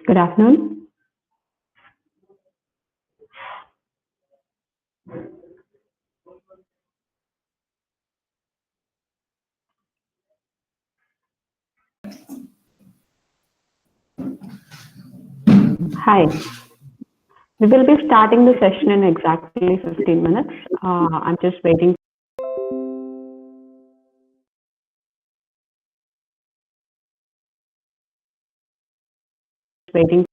Good afternoon. Hi. We will be starting the session in exactly 15 minutes. I'm just waiting. Waiting.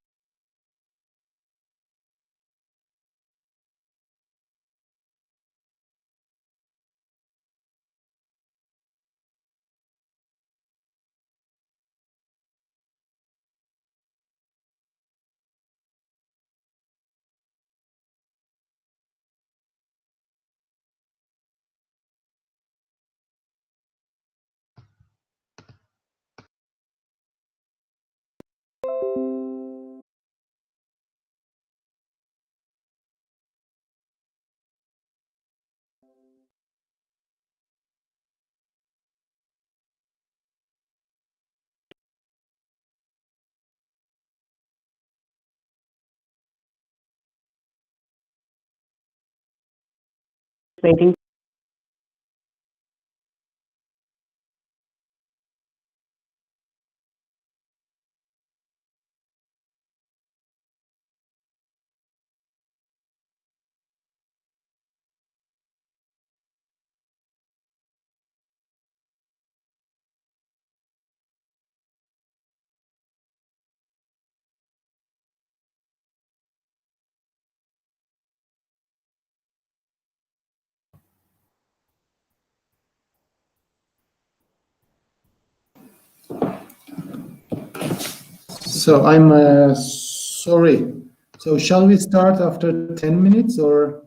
So I'm sorry. So shall we start after 10 minutes or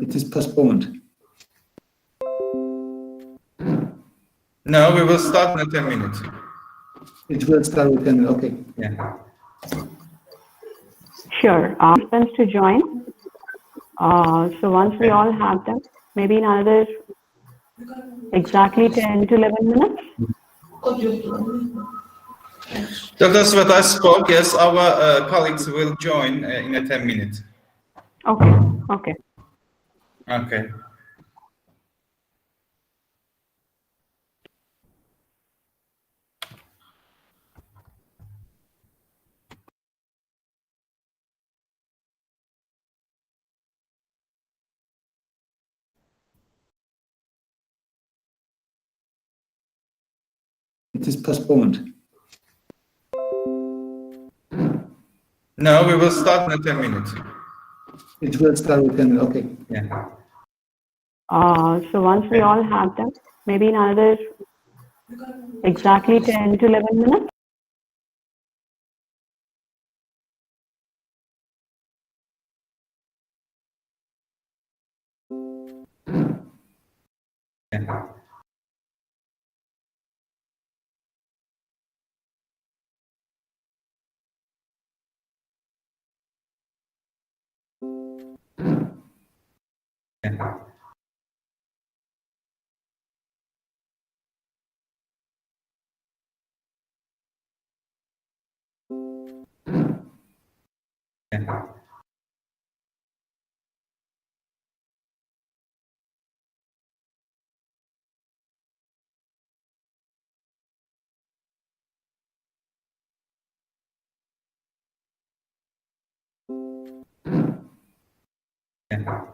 it is postponed? No, we will start in 10 minutes. It will start with 10 minutes. Okay. Yeah. Sure. Participants to join. So once we all have them, maybe in another exactly 10 to 11 minutes. That's what I spoke. Yes, our colleagues will join in 10 minutes. Okay. Okay. Okay. It is postponed. No, we will start in 10 minutes. It will start with 10 minutes. Okay. Yeah. So once we all have them, maybe in another exactly 10 to 11 minutes. Yeah. Yeah. Yeah. Yeah.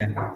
Yeah.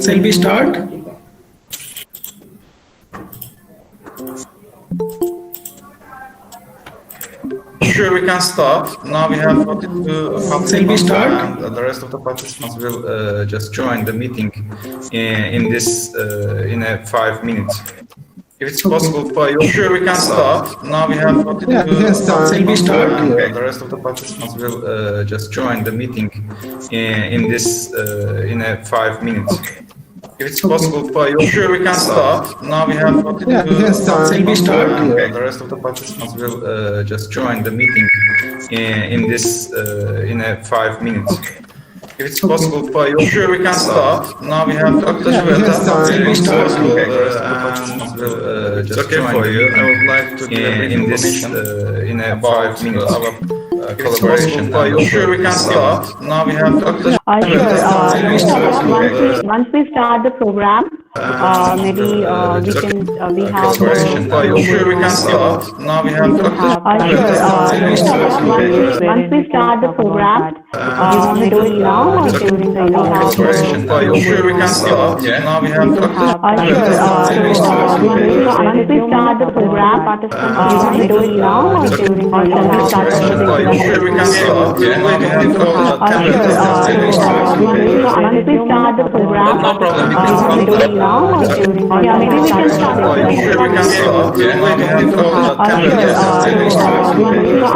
Shall we start? Sure, we can start. Now we have 42 participants, and the rest of the participants will just join the meeting in 5 minutes. If it's possible for you, sure, we can start. Now we have 42 Shall we start? and the rest of the participants will just join the meeting in 5 minutes. If it's possible for you, sure, we can start. Now we have 42 Shall we start? and the rest of the participants will just join the meeting in 5 minutes. If it's possible for you, sure, we can start. Now we have Dr. Shweta. Shall we start? The rest of the participants will just join for you. I would like to give information in 5 minutes. If it's possible for you, sure, we can start. Now we have Dr. Sure. Once we start the program, maybe we have. Sure, we can start. Now we have Dr. Once we start the program, you want to do it now or during the Sure, we can start. Now we have Dr. Once we start the program, you want to do it now or during the Sure, we can start. Now we have once we start the program, no problem. We you can want to do it now or during the maybe we can start. Sure, we can start. Now we have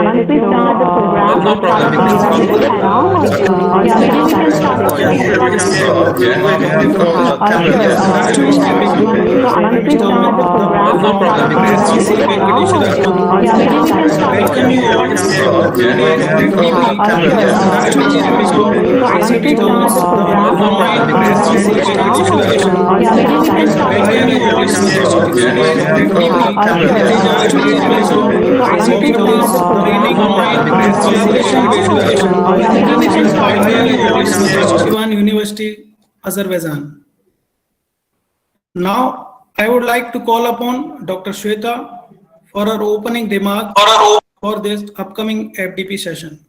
Once we start the program, no problem. We can start. maybe we can start. Sure, we can start. Now we have Once we start the program, no problem. We can start. Welcome you all. University, Azerbaijan. Now, I would like to call upon Dr. Shweta for her opening remark for this upcoming FDP session.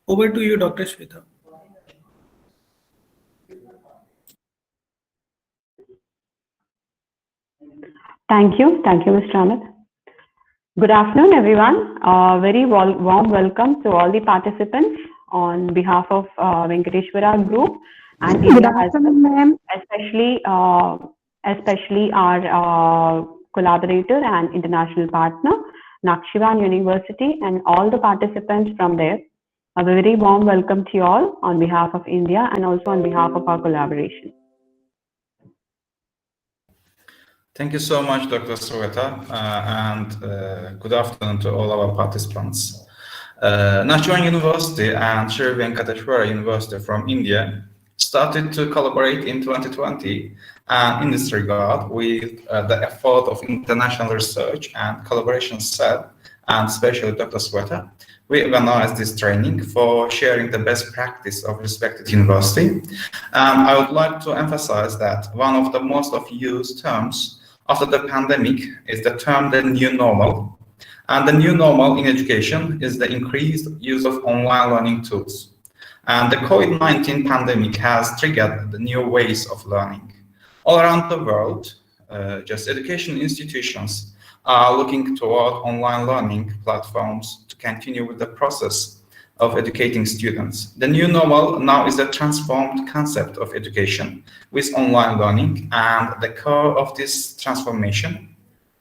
Over to you, Dr. Shweta. Thank you, Mr. Amit. Good afternoon, everyone. Very warm welcome to all the participants on behalf of Venkateshwara Group and India, especially our collaborator and international partner, Nakshivan University, and all the participants from there. A very warm welcome to you all on behalf of India and also on behalf of our collaboration. Thank you so much, Dr. Shweta, and good afternoon to all our participants. Nakshivan University and Sri Venkateshwara University from India started to collaborate in 2020, and in this regard, with the effort of international research and collaboration cell, and especially Dr. Shweta, we organized this training for sharing the best practice of respected university. I would like to emphasize that one of the most used terms after the pandemic is the term the new normal. And the new normal in education is the increased use of online learning tools. And the COVID-19 pandemic has triggered the new ways of learning. All around the world, just education institutions are looking toward online learning platforms to continue with the process of educating students. The new normal now is a transformed concept of education with online learning and the core of this transformation.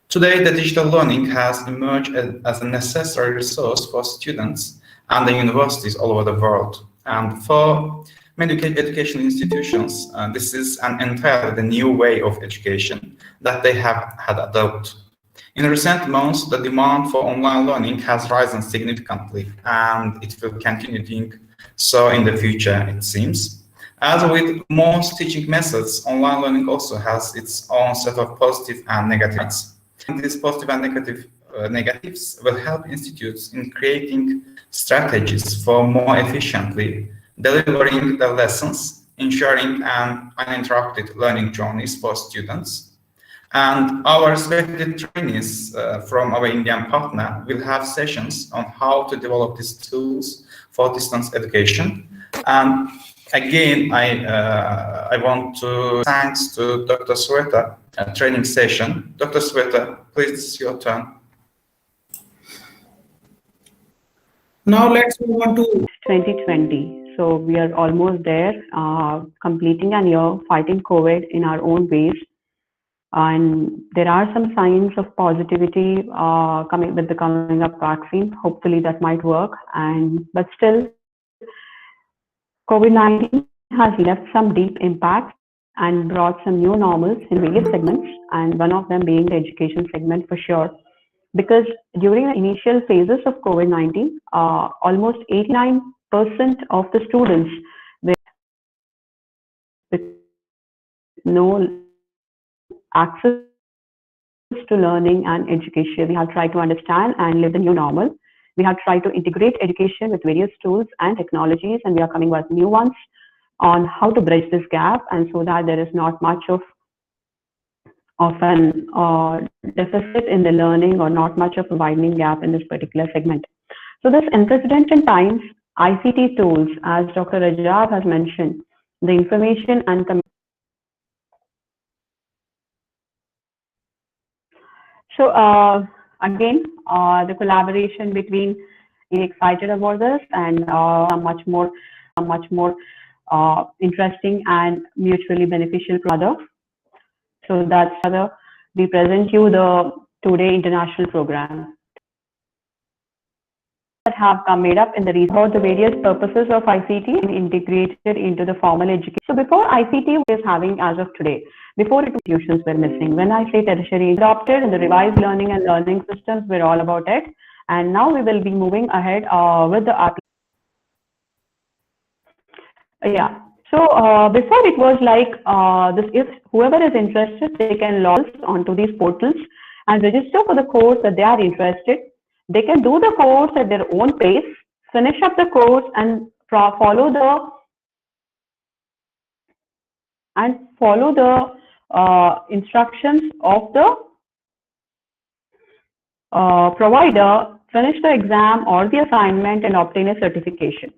Today, the digital learning has emerged as a necessary resource for students and the universities all over the world. And for many educational institutions, this is an entirely new way of education that they have had adopted. In recent months, the demand for online learning has risen significantly, and it will continue doing so in the future, it seems. As with most teaching methods, online learning also has its own set of positive and negatives. These positive and negatives will help institutes in creating strategies for more efficiently delivering the lessons, ensuring an uninterrupted learning journeys for students. And our respected trainees from our Indian partner will have sessions on how to develop these tools for distance education. And again, I want to thanks to Dr. Sweta training session. Dr. Sweta, please, it's your turn. Now let's move on to 2020. So we are almost there, completing a year fighting COVID in our own ways. And there are some signs of positivity coming with the coming up vaccine. Hopefully that might work. But still, COVID-19 has left some deep impacts and brought some new normals in various segments, and one of them being the education segment for sure. Because during the initial phases of COVID-19, almost 89% of the students with no access to learning and education. We have tried to understand and live the new normal. We have tried to integrate education with various tools and technologies, and we are coming with new ones on how to bridge this gap, and so that there is not much of an deficit in the learning or not much of a widening gap in this particular segment. So this unprecedented times, ICT tools, as Dr. Rajab has mentioned, the information and so again, the collaboration between excited about this and much more interesting and mutually beneficial product. So that's how we present you the today international program that have come made up in the research about the various purposes of ICT and integrated into the formal education. So before ICT is having as of today, before institutions were missing. When I say tertiary adopted and the revised learning and learning systems, we're all about it. And now we will be moving ahead with the application. Yeah. So before it was like this: if whoever is interested, they can log onto these portals and register for the course that they are interested. They can do the course at their own pace, finish up the course, and follow the instructions of the provider, finish the exam or the assignment, and obtain a certification.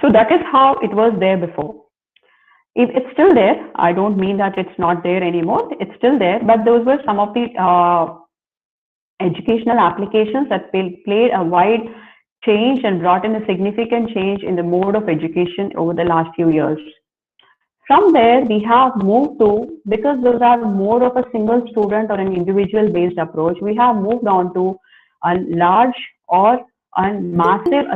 So that is how it was there before. If it's still there, I don't mean that it's not there anymore. It's still there, but those were some of the educational applications that played a wide change and brought in a significant change in the mode of education over the last few years. From there, we have moved to, because those are more of a single student or an individual based approach, we have moved on to a large or a massive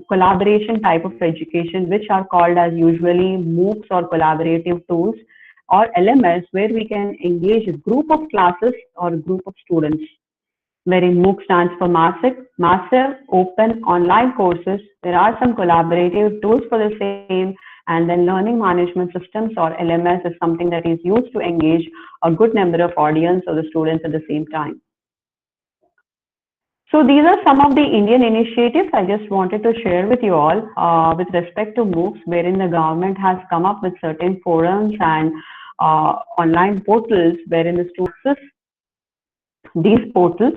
collaboration type of education, which are called as usually MOOCs or collaborative tools, or LMS, where we can engage a group of classes or a group of students. Wherein MOOC stands for massive open online courses. There are some collaborative tools for the same, and then learning management systems or LMS is something that is used to engage a good number of audience or the students at the same time. So these are some of the Indian initiatives I just wanted to share with you all with respect to MOOCs, wherein the government has come up with certain forums and online portals wherein the students these portals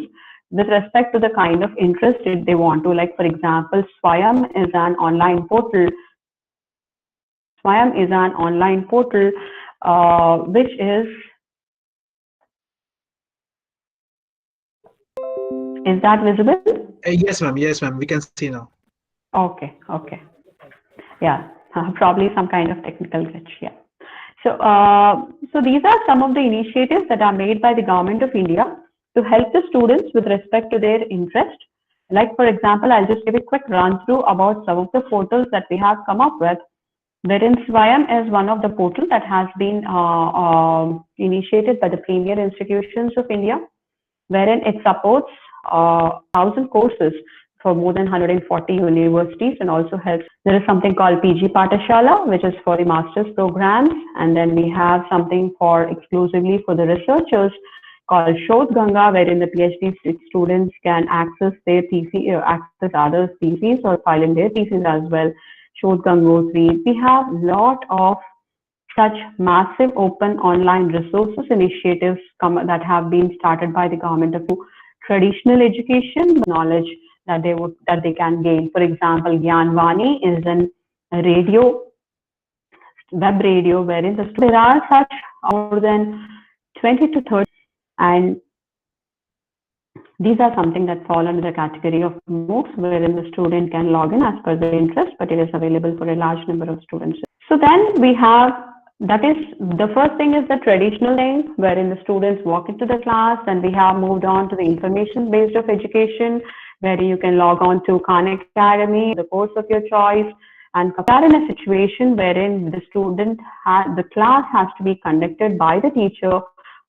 with respect to the kind of interest they want to. Like, for example, Swayam is an online portal. Swayam is an online portal which is that visible? Yes, ma'am. Yes, ma'am. We can see now. Okay, okay. Yeah, probably some kind of technical glitch. Yeah. So, so these are some of the initiatives that are made by the Government of India to help the students with respect to their interest. Like, for example, I'll just give a quick run through about some of the portals that we have come up with, wherein Swayam is one of the portals that has been initiated by the premier institutions of India, wherein it supports 1,000 courses for more than 140 universities and also helps. There is something called PG Patashala, which is for the master's programs, and then we have something for exclusively for the researchers called Shodh Ganga, wherein the PhD students can access their thesis, access others' theses or file in their theses as well. Shodh Gangotri. We have a lot of such massive open online resources initiatives that have been started by the government of traditional education knowledge that they can gain. For example, Gyanvani is a radio, web radio, wherein there are such more than 20 to 30, and these are something that fall under the category of MOOCs, wherein the student can log in as per their interest, but it is available for a large number of students. So then we have, that is, the first thing is the traditional thing, wherein the students walk into the class, and we have moved on to the information-based of education, where you can log on to Khan Academy, the course of your choice, and we are in a situation wherein the class has to be conducted by the teacher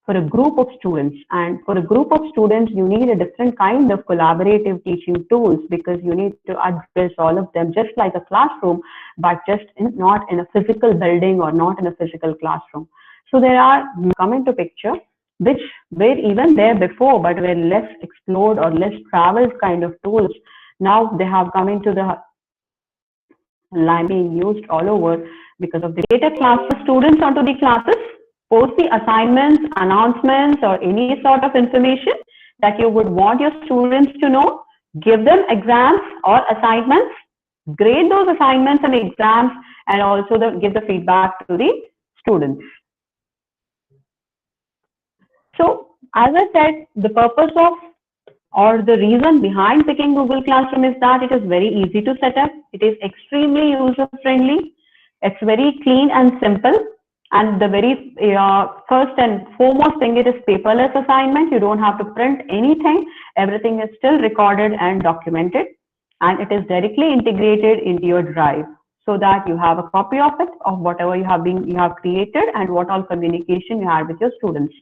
for a group of students, and for a group of students you need a different kind of collaborative teaching tools, because you need to address all of them just like a classroom, but just not in a physical building or not in a physical classroom. So there are come into picture which were even there before but were less explored or less traveled kind of tools. Now they have come into the line being used all over because of the data class for students onto the classes. Post the assignments, announcements, or any sort of information that you would want your students to know. Give them exams or assignments, grade those assignments and exams, and also give the feedback to the students. So, as I said, the purpose of or the reason behind picking Google Classroom is that it is very easy to set up. It is extremely user-friendly. It's very clean and simple. And the very first and foremost thing, it is paperless assignment. You don't have to print anything. Everything is still recorded and documented. And it is directly integrated into your drive, so that you have a copy of it, of whatever you have created and what all communication you had with your students.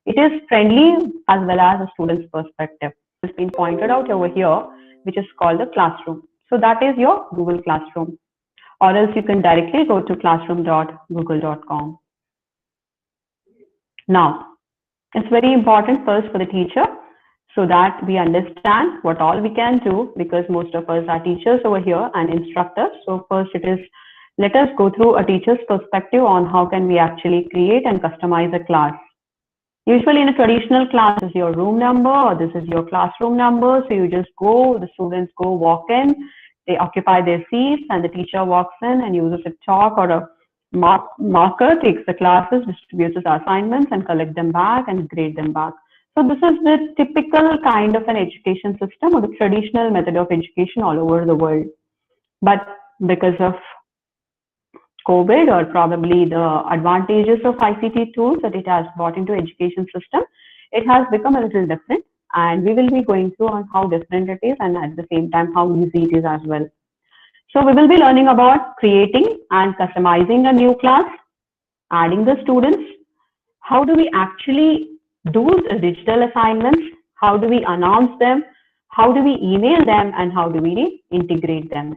It is friendly as well as a student's perspective. It's been pointed out over here, which is called the classroom. So that is your Google Classroom. Or else you can directly go to classroom.google.com. Now, it's very important first for the teacher, so that we understand what all we can do, because most of us are teachers over here and instructors. So first it is, let us go through a teacher's perspective on how can we actually create and customize a class. Usually in a traditional class, this is your room number or this is your classroom number. So you just go, the students go walk in, they occupy their seats, and the teacher walks in and uses a chalk or a marker, takes the classes, distributes the assignments and collect them back and grade them back. So this is the typical kind of an education system or the traditional method of education all over the world. But because of COVID or probably the advantages of ICT tools that it has brought into education system, it has become a little different, and we will be going through on how different it is and at the same time how easy it is as well. So we will be learning about creating and customizing a new class, adding the students, how do we actually do digital assignments, how do we announce them, how do we email them, and how do we integrate them.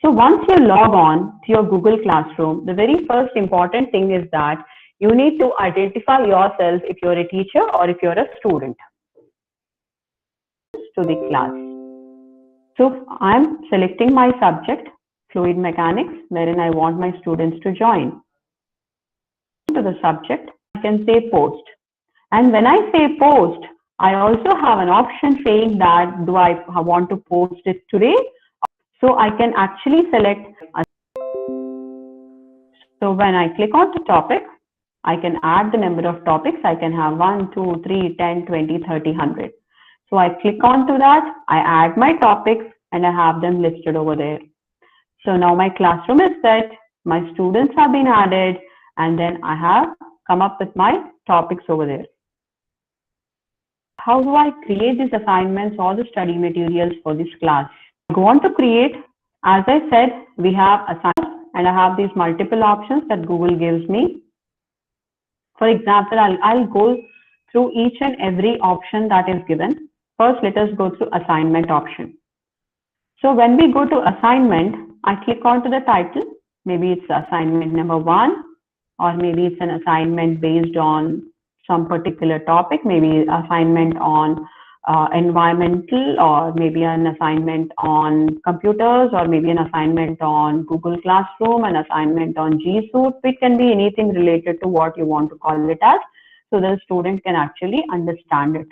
So once you log on to your Google Classroom, the very first important thing is that you need to identify yourself if you're a teacher or if you're a student to the class. So I'm selecting my subject, fluid mechanics, wherein I want my students to join. To the subject, I can say post. And when I say post, I also have an option saying that do I want to post it today? So I can actually select. So when I click on the topic, I can add the number of topics. I can have 1, 2, 3, 10, 20, 30, 100. So I click on to that, I add my topics, and I have them listed over there. So now my classroom is set, my students have been added, and then I have come up with my topics over there. How do I create these assignments or the study materials for this class? I go on to create. As I said, we have assignments and I have these multiple options that Google gives me. For example, I'll go through each and every option that is given. First, let us go through assignment option. So when we go to assignment, I click onto the title. Maybe it's assignment number 1, or maybe it's an assignment based on some particular topic, maybe assignment on environmental, or maybe an assignment on computers, or maybe an assignment on Google Classroom, an assignment on G Suite. It can be anything related to what you want to call it as, so the student can actually understand it.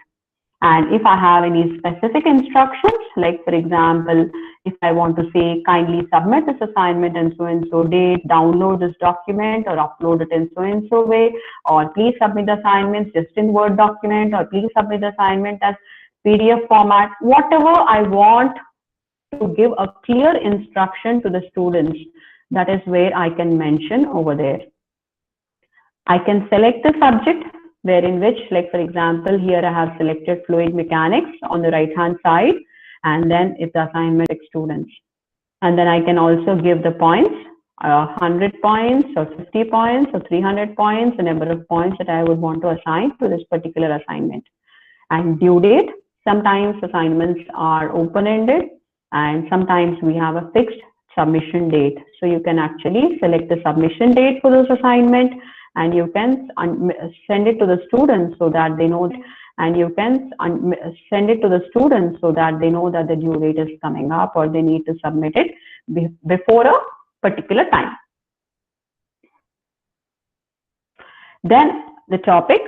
And if I have any specific instructions, like for example, if I want to say kindly submit this assignment in so and so date, download this document or upload it in so and so way, or please submit the assignments just in Word document, or please submit the assignment as PDF format, whatever I want to give a clear instruction to the students, that is where I can mention over there. I can select the subject, wherein which, like for example, here I have selected fluid mechanics on the right hand side, and then it's the assignment students. And then I can also give the points, 100 points or 50 points or 300 points, the number of points that I would want to assign to this particular assignment. And due date, sometimes assignments are open-ended and sometimes we have a fixed submission date. So you can actually select the submission date for those assignments, and you can send it to the students so that they know, and you can send it to the students so that they know that the due date is coming up or they need to submit it before a particular time. Then the topic,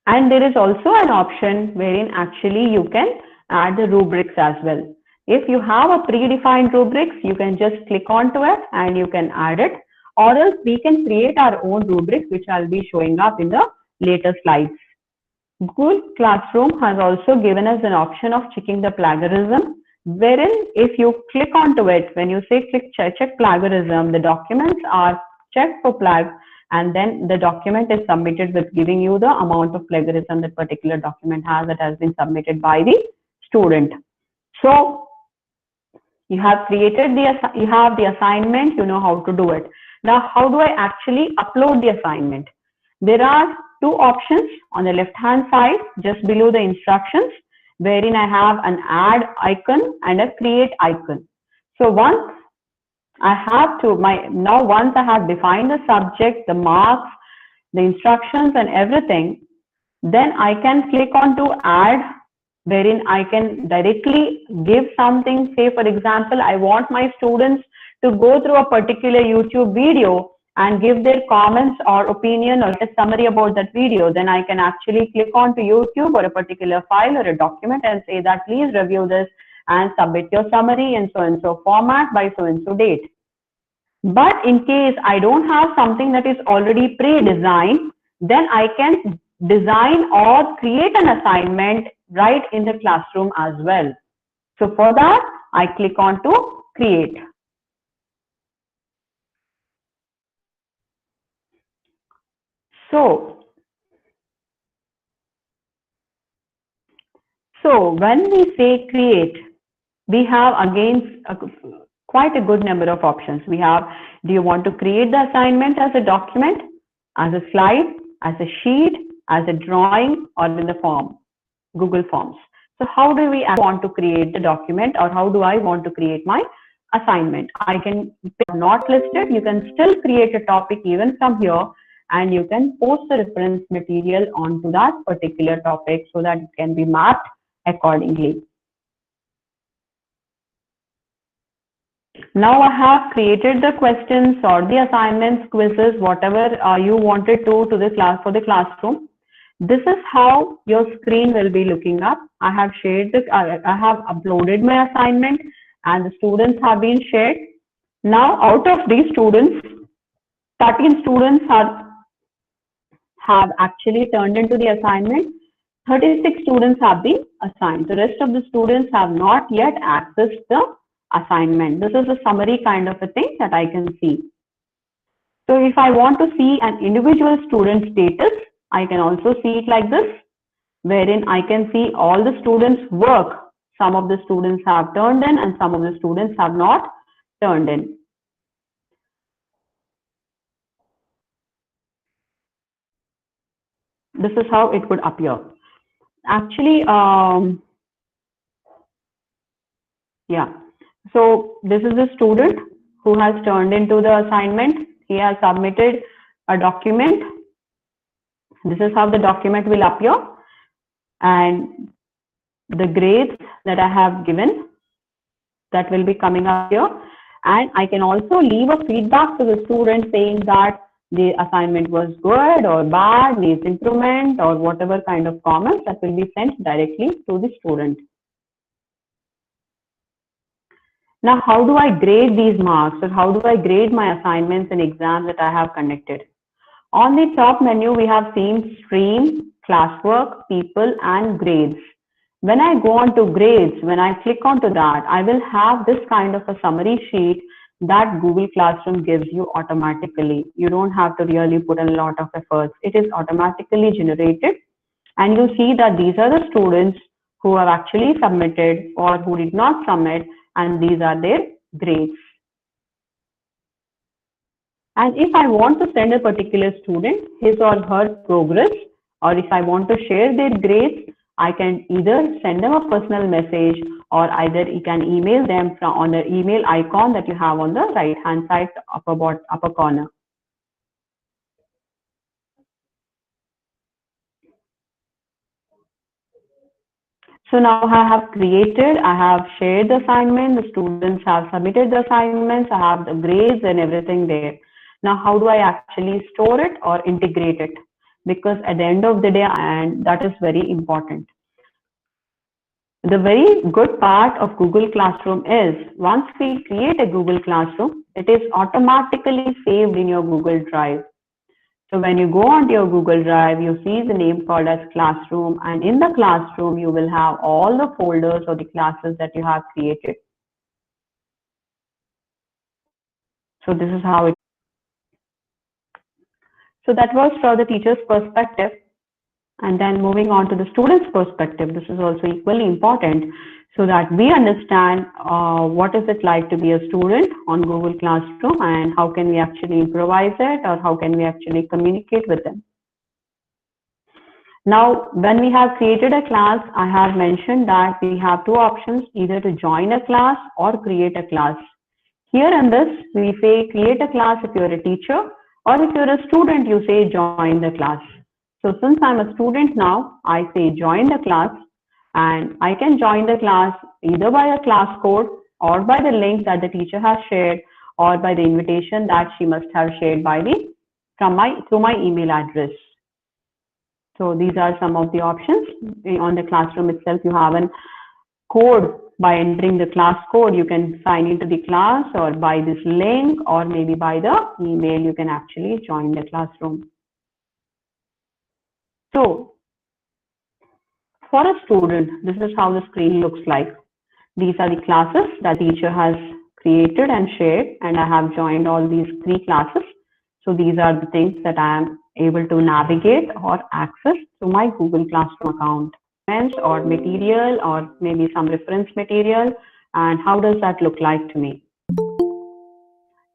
and there is also an option wherein actually you can add the rubrics as well. If you have a predefined rubrics, you can just click onto it and you can add it, or else we can create our own rubrics, which I'll be showing up in the later slides. Google Classroom has also given us an option of checking the plagiarism, wherein if you click onto it, when you say check plagiarism, the documents are checked for flag, and then the document is submitted with giving you the amount of plagiarism that particular document has that has been submitted by the student. So you have created the assignment, you know how to do it. Now, how do I actually upload the assignment? There are two options on the left hand side, just below the instructions, wherein I have an add icon and a create icon. So once I have to, once I have defined the subject, the marks, the instructions and everything, then I can click on to add, wherein I can directly give something. Say for example, I want my students to go through a particular YouTube video and give their comments or opinion or a summary about that video. Then I can actually click on to YouTube or a particular file or a document and say that please review this and submit your summary in so and so format by so and so date. But in case I don't have something that is already pre-designed, then I can design or create an assignment right in the classroom as well. So for that, I click on to create. So when we say create, we have again quite a good number of options. We have, do you want to create the assignment as a document, as a slide, as a sheet, as a drawing, or in the form, Google Forms. So how do we want to create the document, or how do I want to create my assignment? I can pick not listed. You can still create a topic even from here, and you can post the reference material onto that particular topic so that it can be mapped accordingly. Now I have created the questions or the assignments, quizzes, whatever you wanted to the class for the classroom. This is how your screen will be looking up. I have shared this. I have uploaded my assignment, and the students have been shared. Now, out of these students, 13 students have actually turned into the assignment. 36 students have been assigned. The rest of the students have not yet accessed the assignment. This is a summary kind of a thing that I can see. So if I want to see an individual student status, I can also see it like this, wherein I can see all the students' work. Some of the students have turned in and some of the students have not turned in. This is how it would appear. Actually, yeah. So this is the student who has turned into the assignment. He has submitted a document. This is how the document will appear. And the grades that I have given, that will be coming up here. And I can also leave a feedback to the student saying that the assignment was good or bad, needs improvement, or whatever kind of comments that will be sent directly to the student. Now, how do I grade these marks, or how do I grade my assignments and exams that I have conducted? On the top menu, we have seen stream, classwork, people, and grades. When I go on to grades, when I click onto that, I will have this kind of a summary sheet that Google Classroom gives you automatically. You don't have to really put a lot of efforts. It is automatically generated. And you see that these are the students who have actually submitted or who did not submit, and these are their grades. And if I want to send a particular student his or her progress, or if I want to share their grades, I can either send them a personal message, or either you can email them from on the email icon that you have on the right hand side upper corner. So now I have created, I have shared the assignment, the students have submitted the assignments, I have the grades and everything there. Now, how do I actually store it or integrate it? Because at the end of the day, and that is very important. The very good part of Google Classroom is once we create a Google Classroom, it is automatically saved in your Google Drive. So when you go onto your Google Drive, you see the name called as Classroom, and in the Classroom, you will have all the folders or the classes that you have created. So this is how it. So that was from the teacher's perspective. And then moving on to the student's perspective, this is also equally important so that we understand what is it like to be a student on Google Classroom and how can we actually improvise it or how can we actually communicate with them. Now, when we have created a class, I have mentioned that we have two options, either to join a class or create a class. Here in this, we say create a class if you're a teacher, or if you're a student, you say join the class. So since I'm a student now, I say join the class, and I can join the class either by a class code or by the link that the teacher has shared or by the invitation that she must have shared by through my email address. So these are some of the options. On the classroom itself, you have a code. By entering the class code, you can sign into the class, or by this link, or maybe by the email, you can actually join the classroom. So for a student, this is how the screen looks like. These are the classes that teacher has created and shared, and I have joined all these 3 classes. So these are the things that I am able to navigate or access through my Google Classroom account. Or material, or maybe some reference material, and how does that look like to me?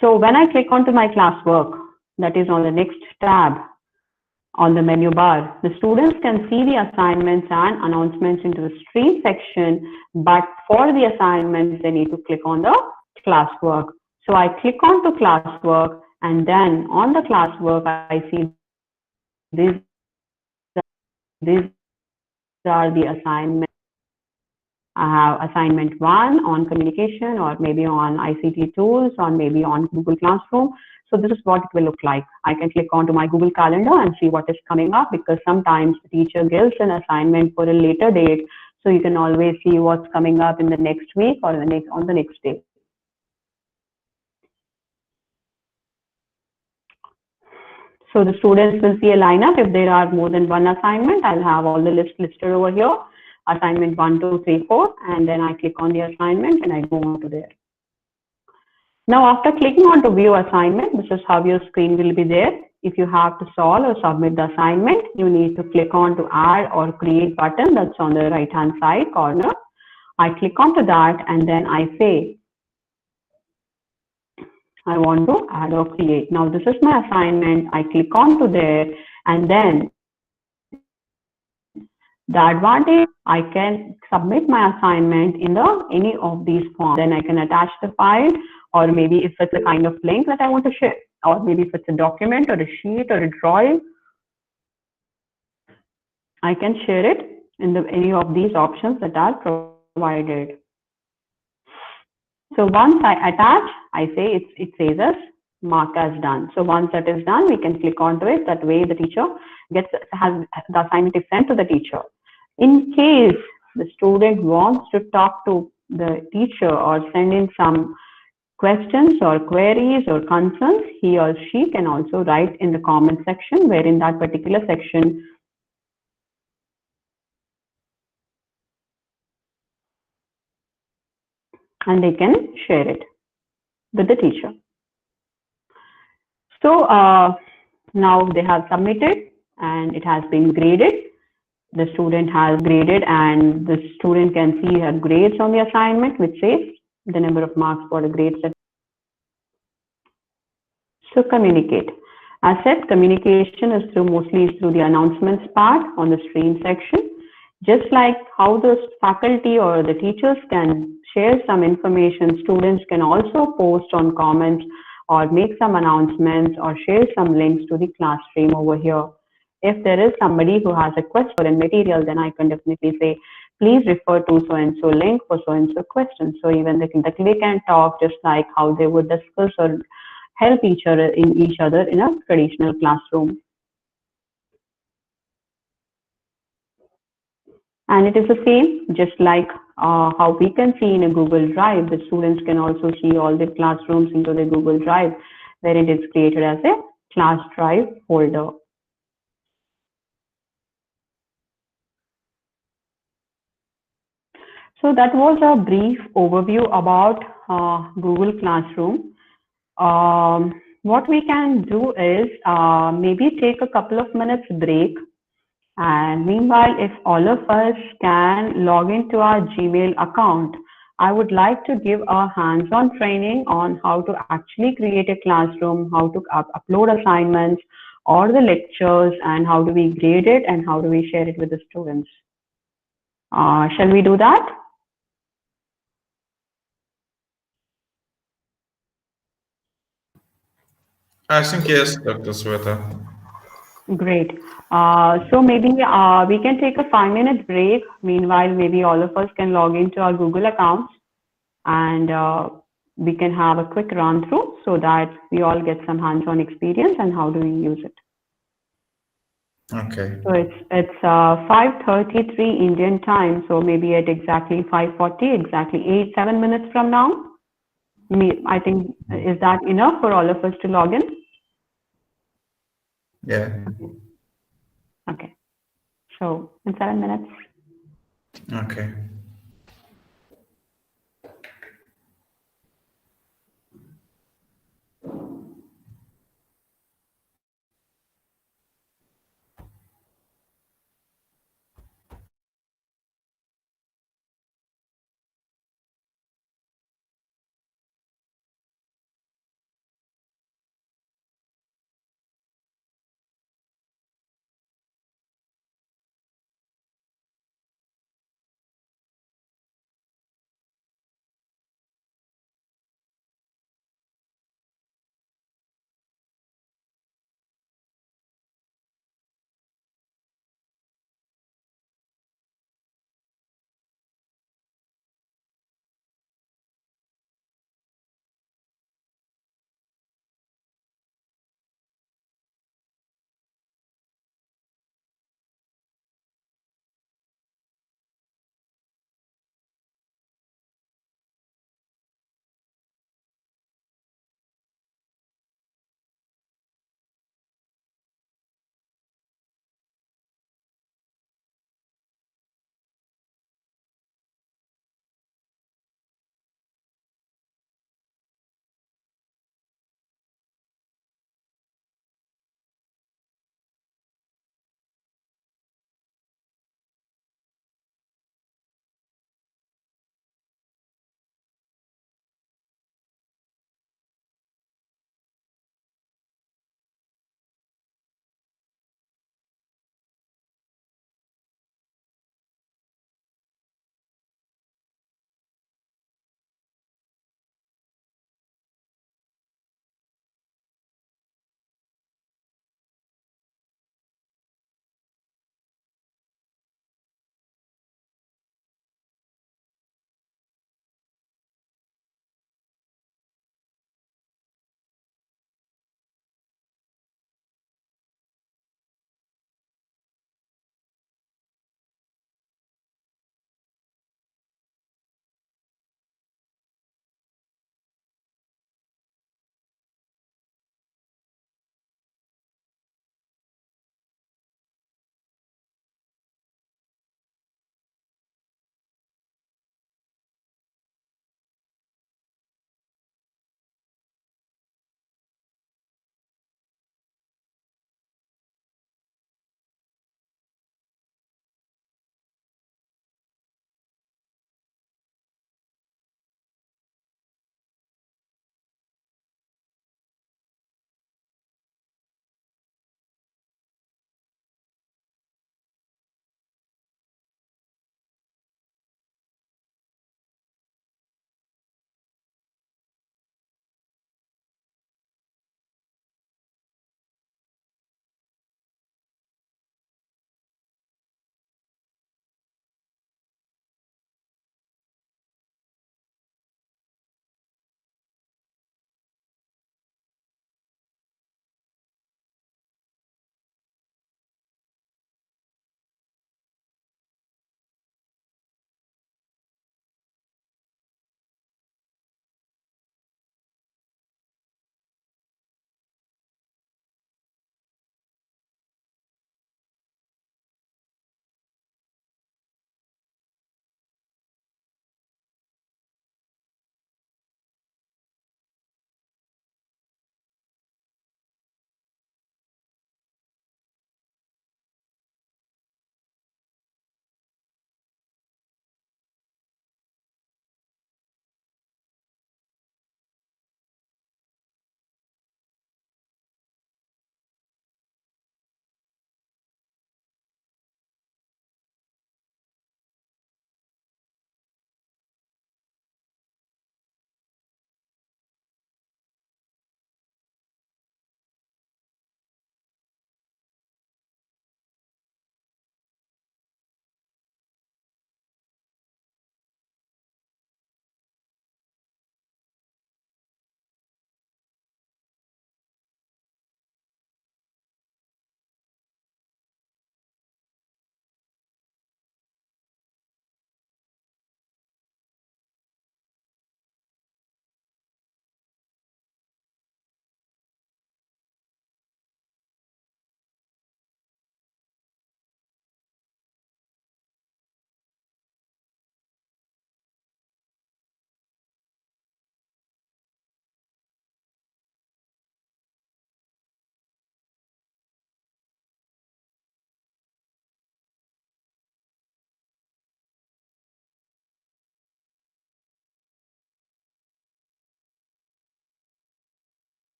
So when I click onto my classwork, that is on the next tab on the menu bar, the students can see the assignments and announcements into the stream section, but for the assignments, they need to click on the classwork. So I click on to classwork, and then on the classwork, I see these are the assignments. I have assignment 1 on communication, or maybe on ICT tools, or maybe on Google Classroom. So this is what it will look like. I can click onto my Google Calendar and see what is coming up, because sometimes the teacher gives an assignment for a later date. So you can always see what's coming up in the next week or on the next day. So the students will see a lineup. If there are more than one assignment, I'll have all the list listed over here. Assignment 1, 2, 3, 4, and then I click on the assignment and I go on to there. Now, after clicking on to view assignment, this is how your screen will be there. If you have to solve or submit the assignment, you need to click on to add or create button that's on the right hand side corner. I click onto that and then I say, I want to add or create. Now, this is my assignment. I click onto there and then the advantage, I can submit my assignment in any of these forms. Then I can attach the file, or maybe if it's a kind of link that I want to share, or maybe if it's a document or a sheet or a drawing, I can share it in any of these options that are provided. So once I attach, I say it says as mark as done. So once that is done, we can click onto it. That way the teacher has the assignment is sent to the teacher. In case the student wants to talk to the teacher or send in some questions or queries or concerns, he or she can also write in the comment section, where in that particular section and they can share it with the teacher. So now they have submitted and it has been graded. The student has graded and the student can see her grades on the assignment, which says the number of marks for the grades. So communicate. As said, communication is mostly through the announcements part on the stream section. Just like how the faculty or the teachers can share some information, students can also post on comments or make some announcements or share some links to the class stream over here. If there is somebody who has a quest for a material, then I can definitely say, please refer to so-and-so link for so-and-so question. So even they can talk just like how they would discuss or help each other in a traditional classroom. And it is the same, just like how we can see in a Google Drive. The students can also see all the classrooms into the Google Drive, where it is created as a class drive folder. So that was a brief overview about Google Classroom. What we can do is maybe take a couple of minutes break. And meanwhile, if all of us can log into our Gmail account, I would like to give a hands-on training on how to actually create a classroom, how to upload assignments or the lectures, and how do we grade it and how do we share it with the students. Shall we do that? I think yes, Dr. Sweta. Great. So maybe we can take a 5-minute break. Meanwhile, maybe all of us can log into our Google accounts and we can have a quick run through so that we all get some hands-on experience and how do we use it. Okay. So it's 5:33 Indian time. So maybe at exactly 5:40, exactly 7 minutes from now. I think, is that enough for all of us to log in? Yeah. Okay. So in 7 minutes. Okay.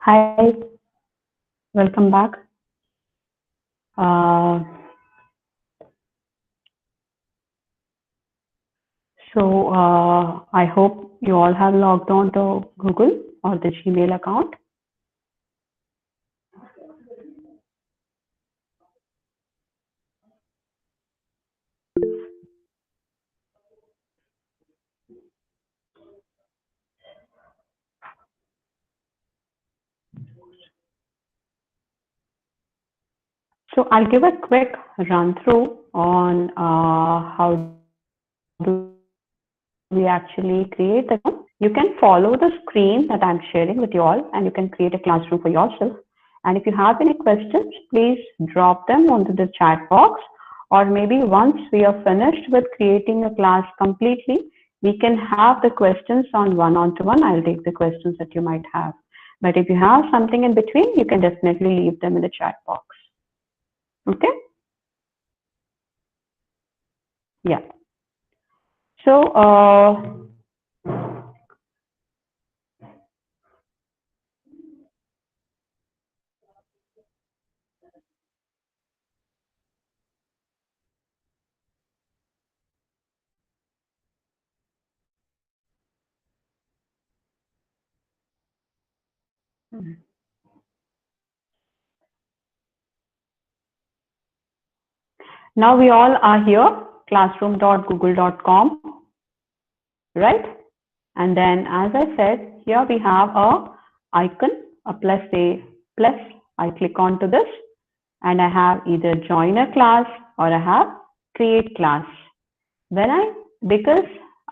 Hi, welcome back. I hope you all have logged on to Google or the Gmail account. So I'll give a quick run through on how do we actually create the. You can follow the screen that I'm sharing with you all, and you can create a classroom for yourself. And if you have any questions, please drop them onto the chat box, or maybe once we are finished with creating a class completely, we can have the questions on one-on-one. I'll take the questions that you might have. But if you have something in between, you can definitely leave them in the chat box. Okay? Yeah. So, now we all are here, classroom.google.com, right? And then, as I said, here we have a icon, a plus. I click onto this, and I have either join a class or I have create class. Because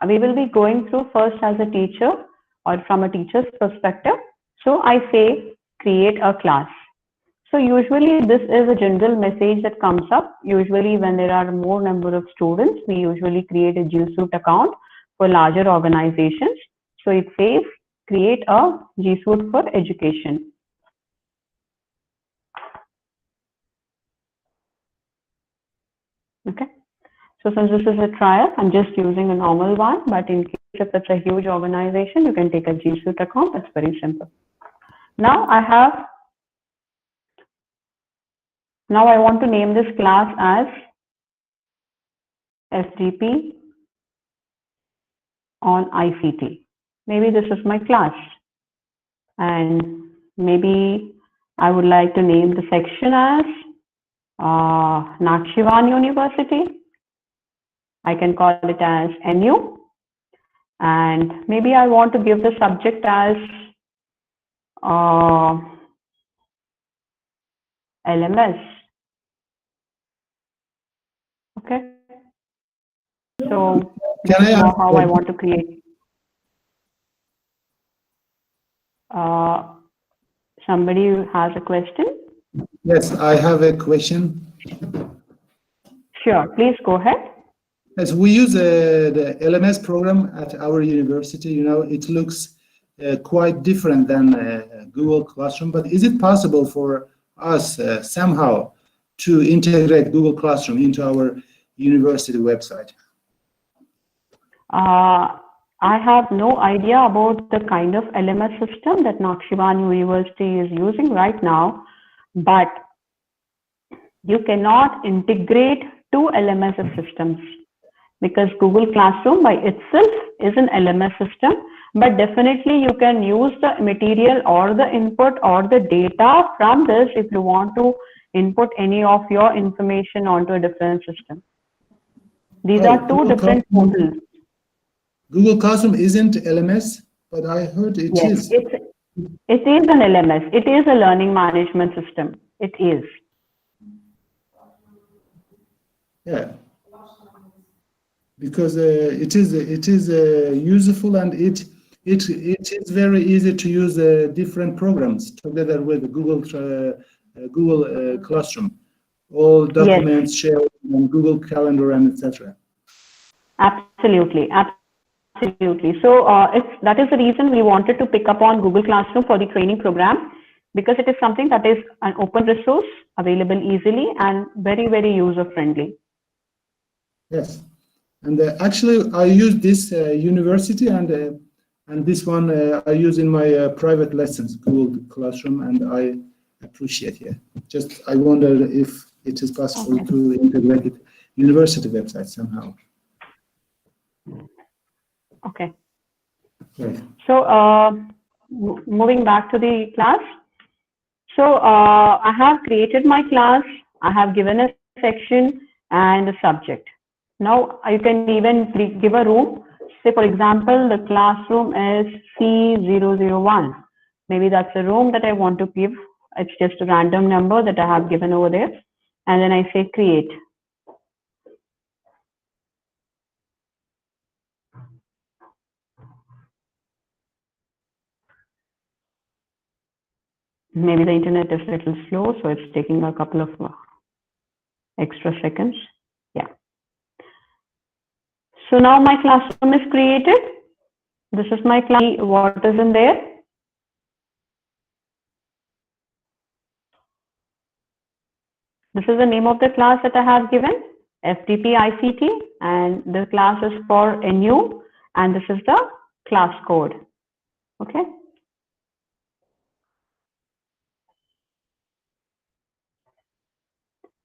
we will be going through first as a teacher or from a teacher's perspective, so I say create a class. So usually this is a general message that comes up. Usually when there are more number of students, we usually create a G Suite account for larger organizations. So it says create a G Suite for education. Okay. So since this is a trial, I'm just using a normal one, but in case if it's a huge organization, you can take a G Suite account. That's very simple. Now I want to name this class as SDP on ICT. Maybe this is my class, and maybe I would like to name the section as Nakshivan University. I can call it as NU, and maybe I want to give the subject as LMS. Okay. So this is now how I want to create. Somebody has a question? Yes, I have a question. Sure, please go ahead. As we use the LMS program at our university, you know, it looks quite different than Google Classroom, but is it possible for us somehow to integrate Google Classroom into our university website? I have no idea about the kind of LMS system that Nakshivan University is using right now, but you cannot integrate two LMS systems because Google Classroom by itself is an LMS system, but definitely you can use the material or the input or the data from this if you want to input any of your information onto a different system. These are two different portals. Google Classroom isn't LMS, but I heard it is. It is an LMS. It is a learning management system. It is. Yeah, because it is useful, and it is very easy to use different programs together with Google Classroom. All documents shared on Google Calendar and etc. Absolutely. So that is the reason we wanted to pick up on Google Classroom for the training program, because it is something that is an open resource available easily and very, very user friendly. Yes, and actually I use this university, and And this one I use in my private lessons, Google Classroom, and I appreciate it. Just I wonder if it is possible to integrate it university website somehow. Okay. Right. So moving back to the class. So I have created my class. I have given a section and a subject. Now you can even give a room. Say for example, the classroom is C001. Maybe that's a room that I want to give. It's just a random number that I have given over there. And then I say create. Maybe the internet is a little slow, so it's taking a couple of extra seconds. Yeah. So now my classroom is created. This is my class. What is in there? This is the name of the class that I have given, FTP ICT, and the class is for NU, and this is the class code. Okay.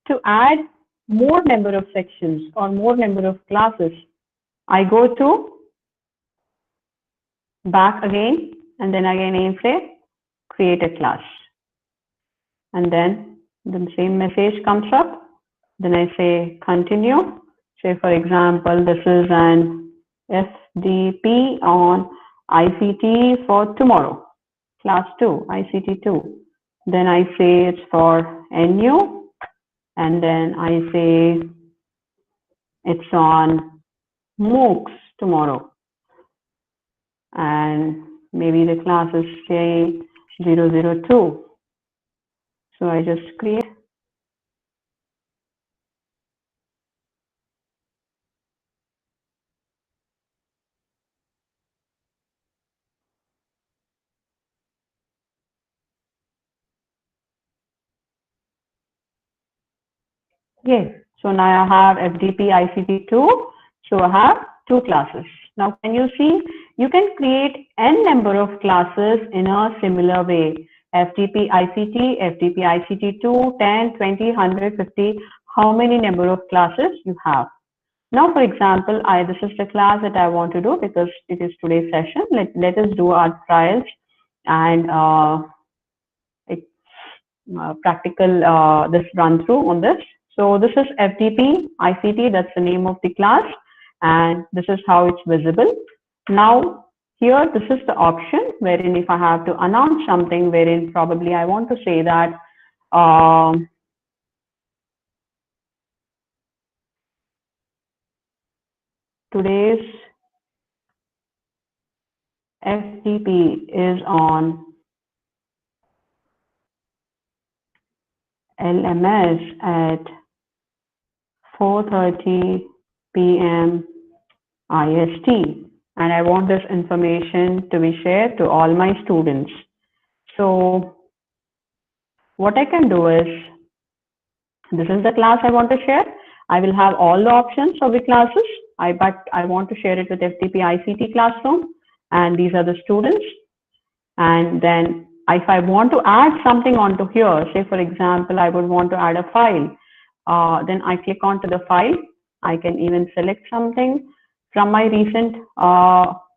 To add more number of sections or more number of classes, I go to back again, and then again I say create a class, and then the same message comes up. Then I say continue. Say for example, this is an FDP on ICT for tomorrow, class 2, ICT 2. Then I say it's for NU, and then I say it's on MOOCs tomorrow, and maybe the class is say 002. So I just create. Yes. So now I have FDP ICT2. So I have 2 classes. Now can you see, you can create n number of classes in a similar way. FTP ICT, FTP ICT2, 10, 20, 100, 50, how many number of classes you have. Now, for example, this is the class that I want to do because it is today's session. Let us do our trials and practical this run through on this. So this is FTP ICT, that's the name of the class, and this is how it's visible. Now here, this is the option wherein if I have to announce something, wherein probably I want to say that today's FTP is on LMS at 4:30 p.m. IST, and I want this information to be shared to all my students. So what I can do is, this is the class I want to share. I will have all the options of the classes, but I want to share it with FTP ICT classroom, and these are the students. And then if I want to add something onto here, say for example, I would want to add a file, then I click onto the file. I can even select something from my recent,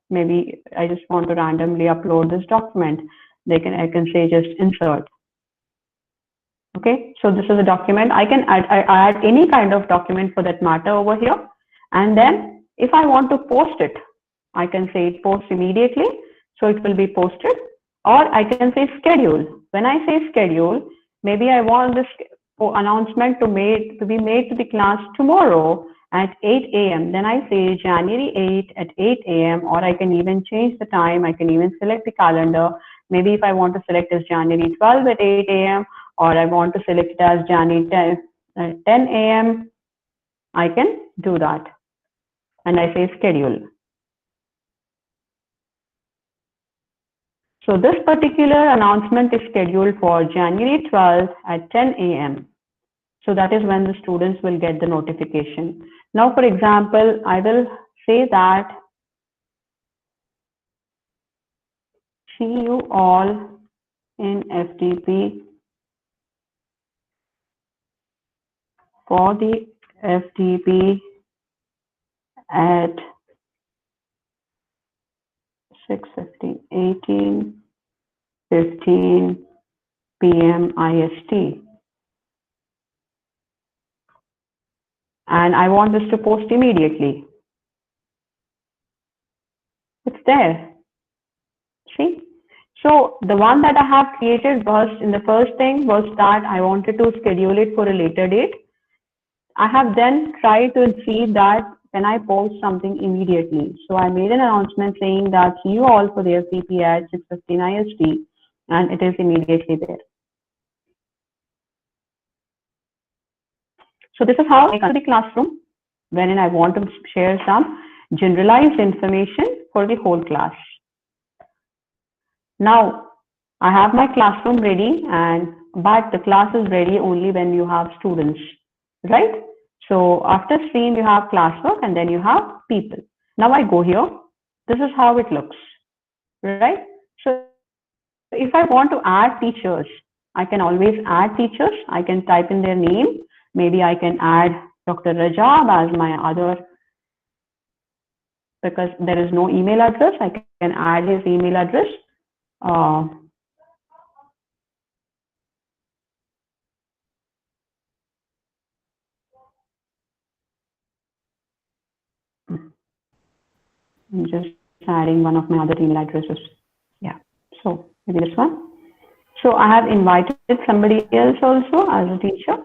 maybe I just want to randomly upload this document. I can say just insert. Okay, so this is a document. I can add any kind of document for that matter over here. And then if I want to post it, I can say post immediately. So it will be posted, or I can say schedule. When I say schedule, maybe I want this announcement to be made to the class tomorrow at 8 a.m. Then I say January 8 at 8 a.m. or I can even change the time. I can even select the calendar. Maybe if I want to select as January 12 at 8 a.m. or I want to select it as January 10 a.m. I can do that. And I say schedule. So this particular announcement is scheduled for January 12th at 10 a.m. So that is when the students will get the notification. Now, for example, I will say that see you all in FDP for the FDP at 6:15, 18:15 p.m. IST. And I want this to post immediately. It's there. See? So the one that I have created was, in the first thing was that I wanted to schedule it for a later date. I have then tried to see that can I post something immediately. So I made an announcement saying that see you all for the FTP at 6:15 IST, and it is immediately there. So this is how I come to the classroom wherein I want to share some generalized information for the whole class. Now I have my classroom ready, but the class is ready only when you have students, right? So after stream, you have classwork and then you have people. Now I go here. This is how it looks, right? So if I want to add teachers, I can always add teachers. I can type in their name. Maybe I can add Dr. Rajab as my other, because there is no email address. I can add his email address. I'm just adding one of my other email addresses. Yeah, so maybe this one. So I have invited somebody else also as a teacher.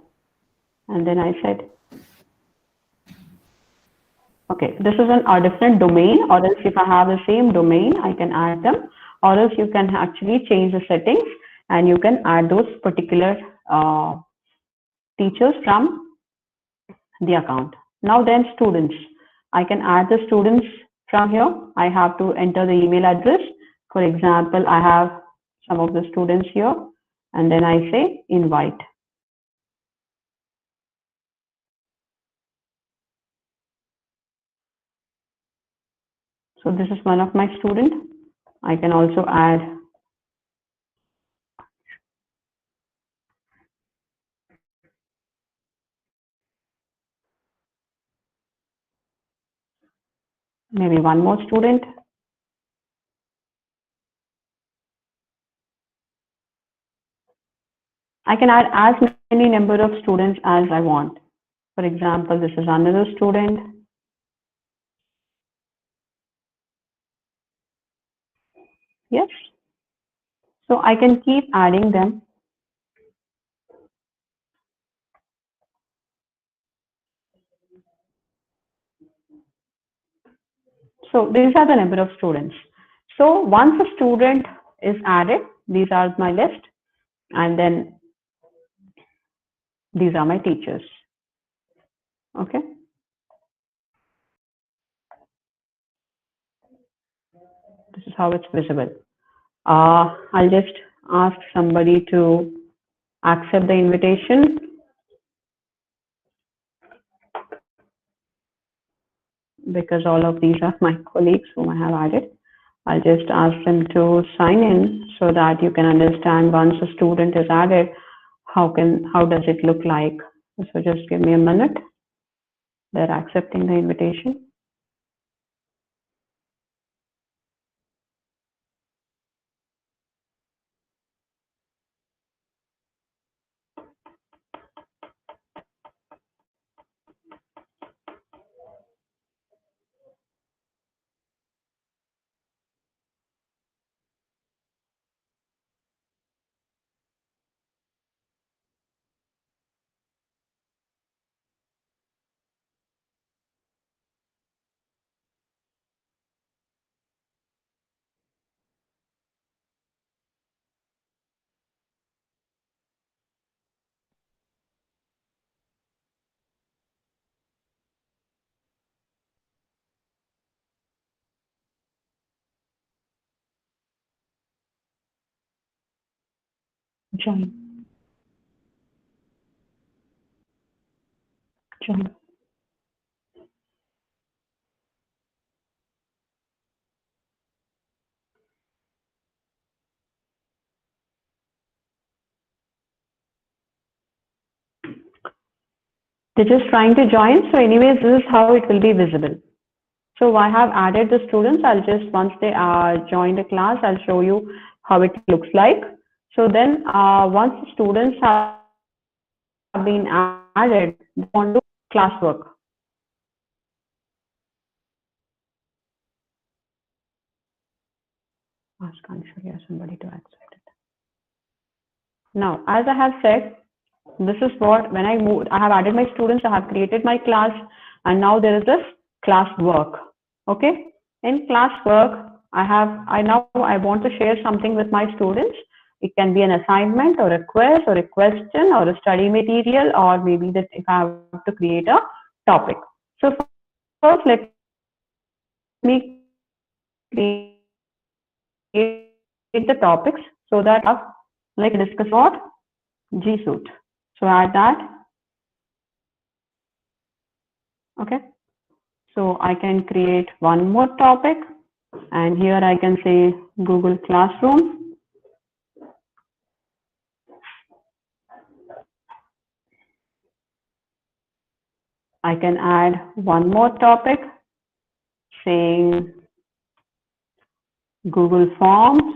And then I said, okay, this is a different domain, or else if I have the same domain, I can add them, or else you can actually change the settings and you can add those particular teachers from the account. Now then students, I can add the students from here. I have to enter the email address. For example, I have some of the students here, and then I say invite. So this is one of my students. I can also add maybe one more student. I can add as many number of students as I want. For example, this is another student. Yes. So I can keep adding them. So these are the number of students. So once a student is added, these are my list, and then these are my teachers. Okay. This is how it's visible. I'll just ask somebody to accept the invitation. Because all of these are my colleagues whom I have added. I'll just ask them to sign in so that you can understand once a student is added, how does it look like. So just give me a minute. They're accepting the invitation. Join. Join. They're just trying to join. So anyways, this is how it will be visible. So I have added the students. I'll just, once they join the class, I'll show you how it looks like. So then once the students have been added, they want to do classwork. Ask Anshuli or somebody to accept it. Now, as I have said, this is what, when I moved, I have added my students, I have created my class, and now there is this class work. Okay. In class work, I want to share something with my students. It can be an assignment or a quiz or a question or a study material, or maybe that if I have to create a topic. So first, let me create the topics so that like discuss what G Suite. So add that. Okay. So I can create one more topic, and here I can say Google Classroom. I can add one more topic saying Google Forms.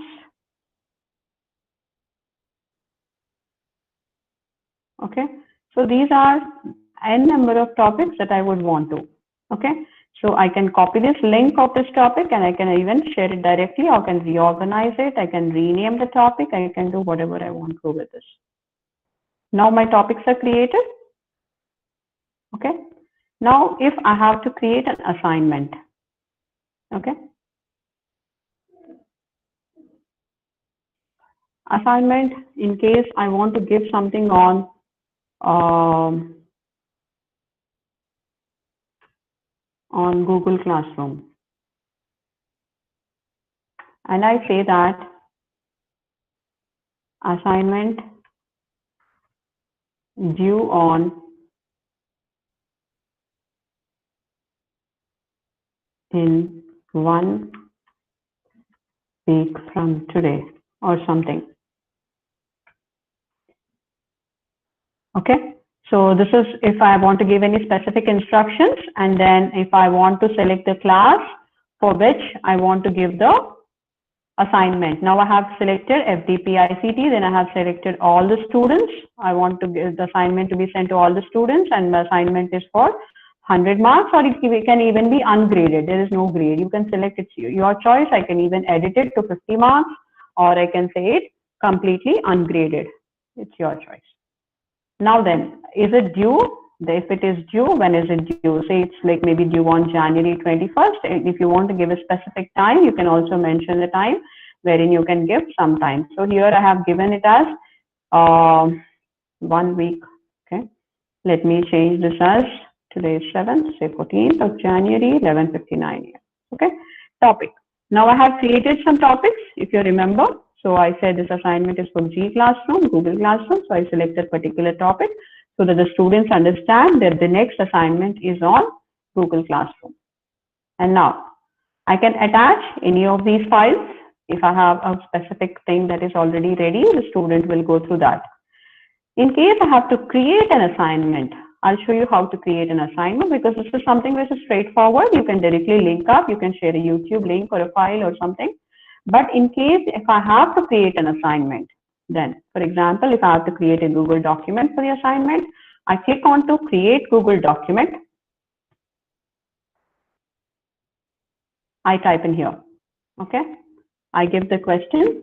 Okay. So these are n number of topics that I would want to. Okay. So I can copy this link of this topic, and I can even share it directly, or can reorganize it. I can rename the topic. I can do whatever I want to with this. Now my topics are created. Okay. Now if I have to create an assignment. Okay. Assignment, in case I want to give something on Google Classroom. And I say that assignment due on in 1 week from today or something. Okay. So this is if I want to give any specific instructions, and then if I want to select the class for which I want to give the assignment. Now I have selected FDP ICT, then I have selected all the students. I want to give the assignment to be sent to all the students, and the assignment is for 100 marks, or it can even be ungraded. There is no grade. You can select it, your choice. I can even edit it to 50 marks, or I can say it completely ungraded. It's your choice. Now then, is it due? If it is due, when is it due? Say it's like maybe due on January 21st. If you want to give a specific time, you can also mention the time wherein you can give some time. So here I have given it as 1 week. Okay. Let me change this as today is 7th, say 14th of January, 11:59. Okay. Topic. Now I have created some topics, if you remember. So I said this assignment is for G Classroom, Google Classroom. So I selected particular topic so that the students understand that the next assignment is on Google Classroom. And now I can attach any of these files. If I have a specific thing that is already ready, the student will go through that. In case I have to create an assignment, I'll show you how to create an assignment, because this is something which is straightforward. You can directly link up, you can share a YouTube link or a file or something. But in case if I have to create an assignment, then for example, if I have to create a Google document for the assignment, I click on to create Google document. I type in here. Okay. I give the question.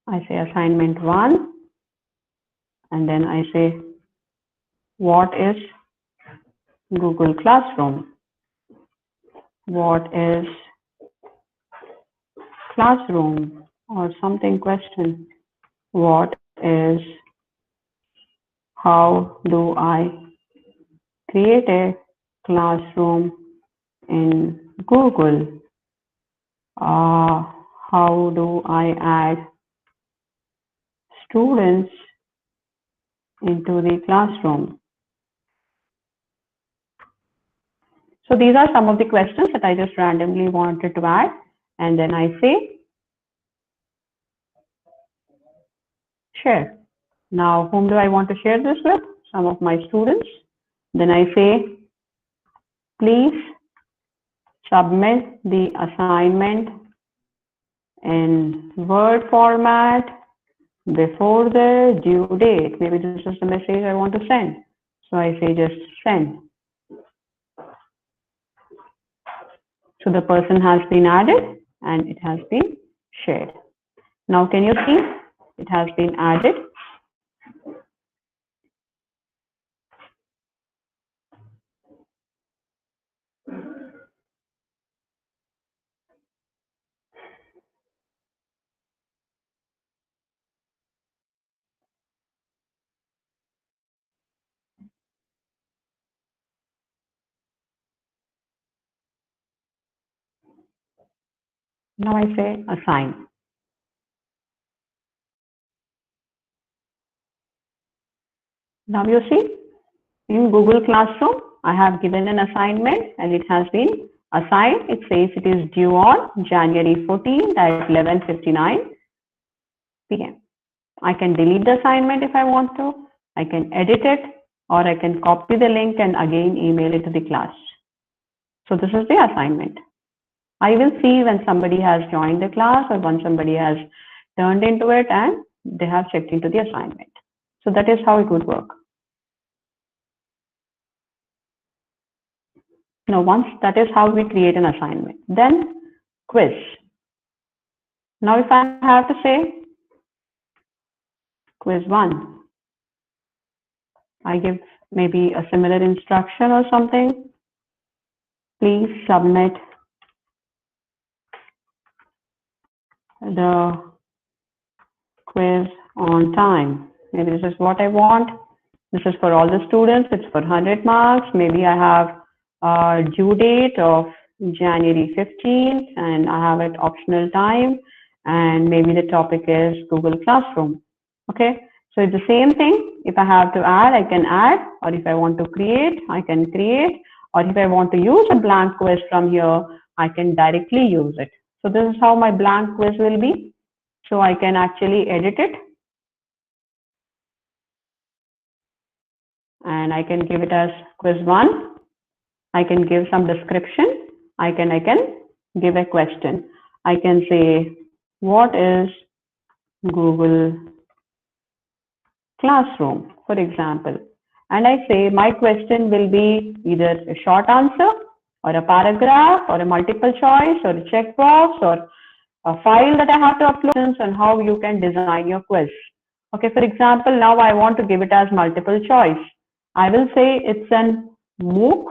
I say assignment 1, and then I say, what is Google Classroom? What is classroom or something question? What is, how do I create a classroom in Google? How do I add students into the classroom. So these are some of the questions that I just randomly wanted to add. And then I say, share. Now, whom do I want to share this with? Some of my students. Then I say, please submit the assignment in Word format before the due date. Maybe this is the message I want to send. So I say just send. So the person has been added and it has been shared. Now can you see it has been added? Now I say assign. Now you see in Google Classroom, I have given an assignment and it has been assigned. It says it is due on January 14th at 11:59 p.m. I can delete the assignment if I want to. I can edit it, or I can copy the link and again email it to the class. So this is the assignment. I will see when somebody has joined the class or when somebody has turned into it and they have checked into the assignment. So that is how it would work. Now, once that is how we create an assignment, then quiz. Now, if I have to say quiz 1, I give maybe a similar instruction or something. Please submit the quiz on time. Maybe this is what I want. This is for all the students. It's for 100 marks. Maybe I have a due date of January 15th and I have it optional time. And maybe the topic is Google Classroom. Okay. So it's the same thing. If I have to add, I can add, or if I want to create, I can create, or if I want to use a blank quiz from here, I can directly use it. So this is how my blank quiz will be. So I can actually edit it. And I can give it as quiz 1. I can give some description. I can give a question. I can say, what is Google Classroom, for example? And I say my question will be either a short answer or a paragraph or a multiple choice or a checkbox or a file that I have to upload, and how you can design your quiz. Okay, for example, now I want to give it as multiple choice. I will say it's an MOOC,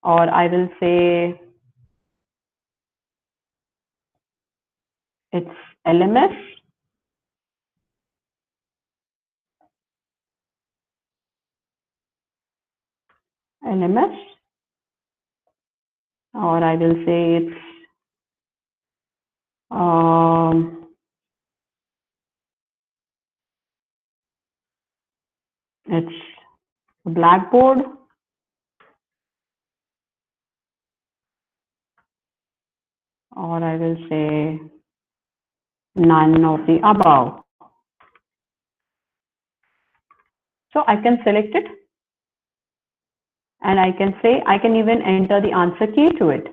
or I will say it's LMS, or I will say it's Blackboard, or I will say none of the above. So I can select it and I can say, I can even enter the answer key to it.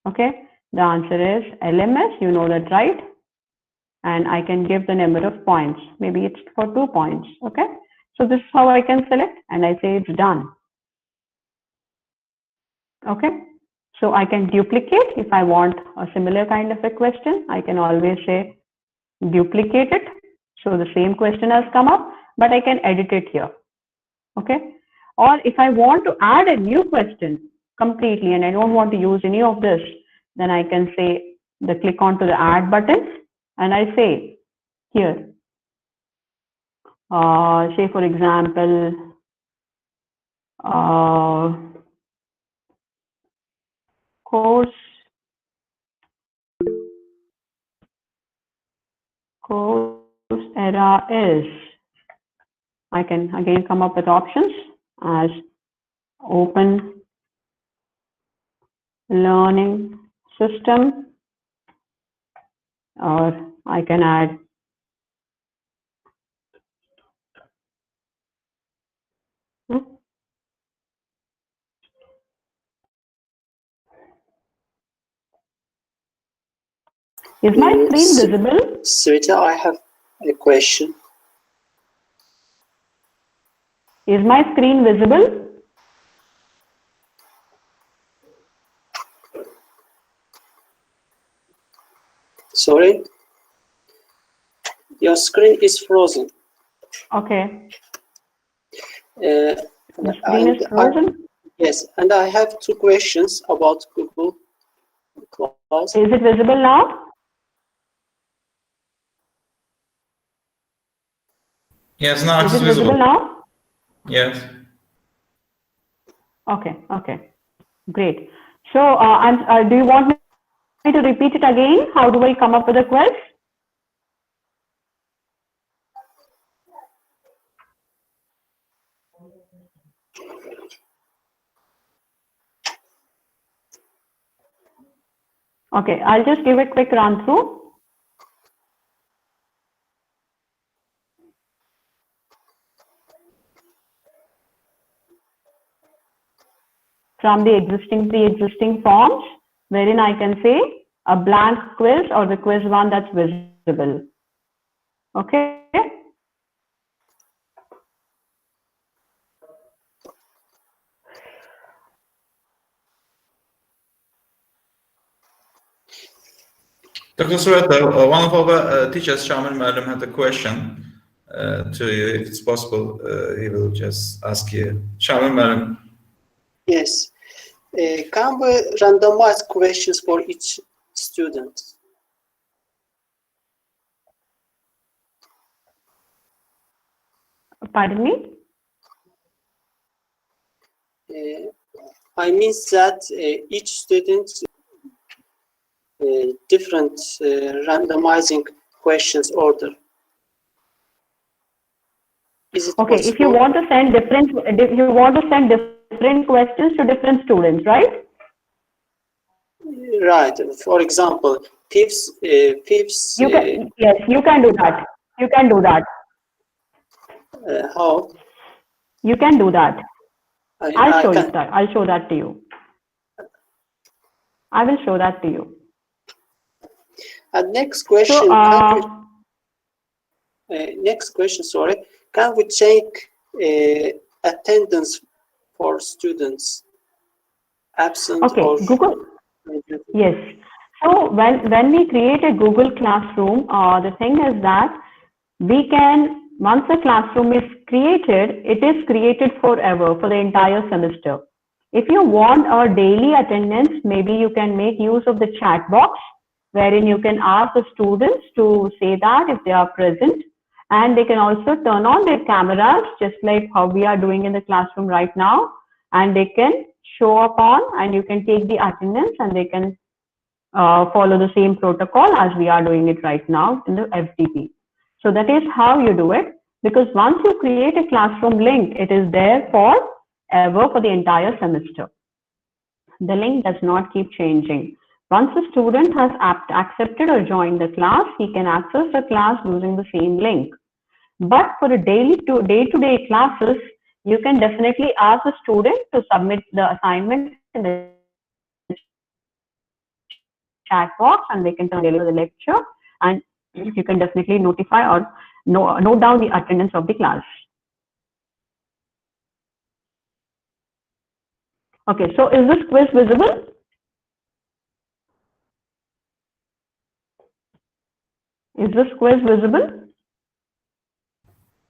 Okay, the answer is LMS, you know that, right? And I can give the number of points. Maybe it's for 2 points. Okay, so this is how I can select, and I say it's done. Okay, so I can duplicate. If I want a similar kind of a question, I can always say duplicate it. So the same question has come up, but I can edit it here. Okay, or if I want to add a new question completely and I don't want to use any of this, then I can say click onto the add button and I say here, say for example, course era is. I can again come up with options as open learning system, or I can add Is my screen visible? Sweta, I have a question. Is my screen visible? Sorry? Your screen is frozen. Okay. Uh, The screen is frozen? yes, and I have two questions about Google Class. Is it visible now? Yes, now Is it's it visible now? Yes. Okay, okay. Great. So, do you want me to repeat it again? How do I come up with a quiz? Okay, I'll just give a quick run through. From the pre-existing forms, wherein I can say a blank quiz or the quiz one that's visible. Okay. Dr. Sureta, one of our teachers, Shamil Madam, had a question to you. If it's possible, he will just ask you. Shamil Madam. Yes. Can we randomize questions for each student? Pardon me? I mean that each student different randomizing questions order. Is it Okay, possible? if you want to send different questions to different students, right? Right. For example, fifth. You can, yes, you can do that. You can do that. How? You can do that. I'll show can. you that. I'll show that to you. I will show that to you. And next question. So, next question. Sorry. Can we check attendance for students absent okay, or Google. Yes. So when we create a Google Classroom, the thing is that we can, once the classroom is created, it is created forever for the entire semester. If you want a daily attendance, maybe you can make use of the chat box, wherein you can ask the students to say that if they are present, and they can also turn on their cameras, just like how we are doing in the classroom right now, and they can show up on, and you can take the attendance, and they can follow the same protocol as we are doing it right now in the FTP. So that is how you do it, because once you create a classroom link, it is there forever for the entire semester. The link does not keep changing. Once the student has accepted or joined the class, he can access the class using the same link. But for the day-to-day classes, you can definitely ask the student to submit the assignment in the chat box, and they can turn the lecture, and you can definitely notify or note down the attendance of the class. Okay, so is this quiz visible? Is this quiz visible?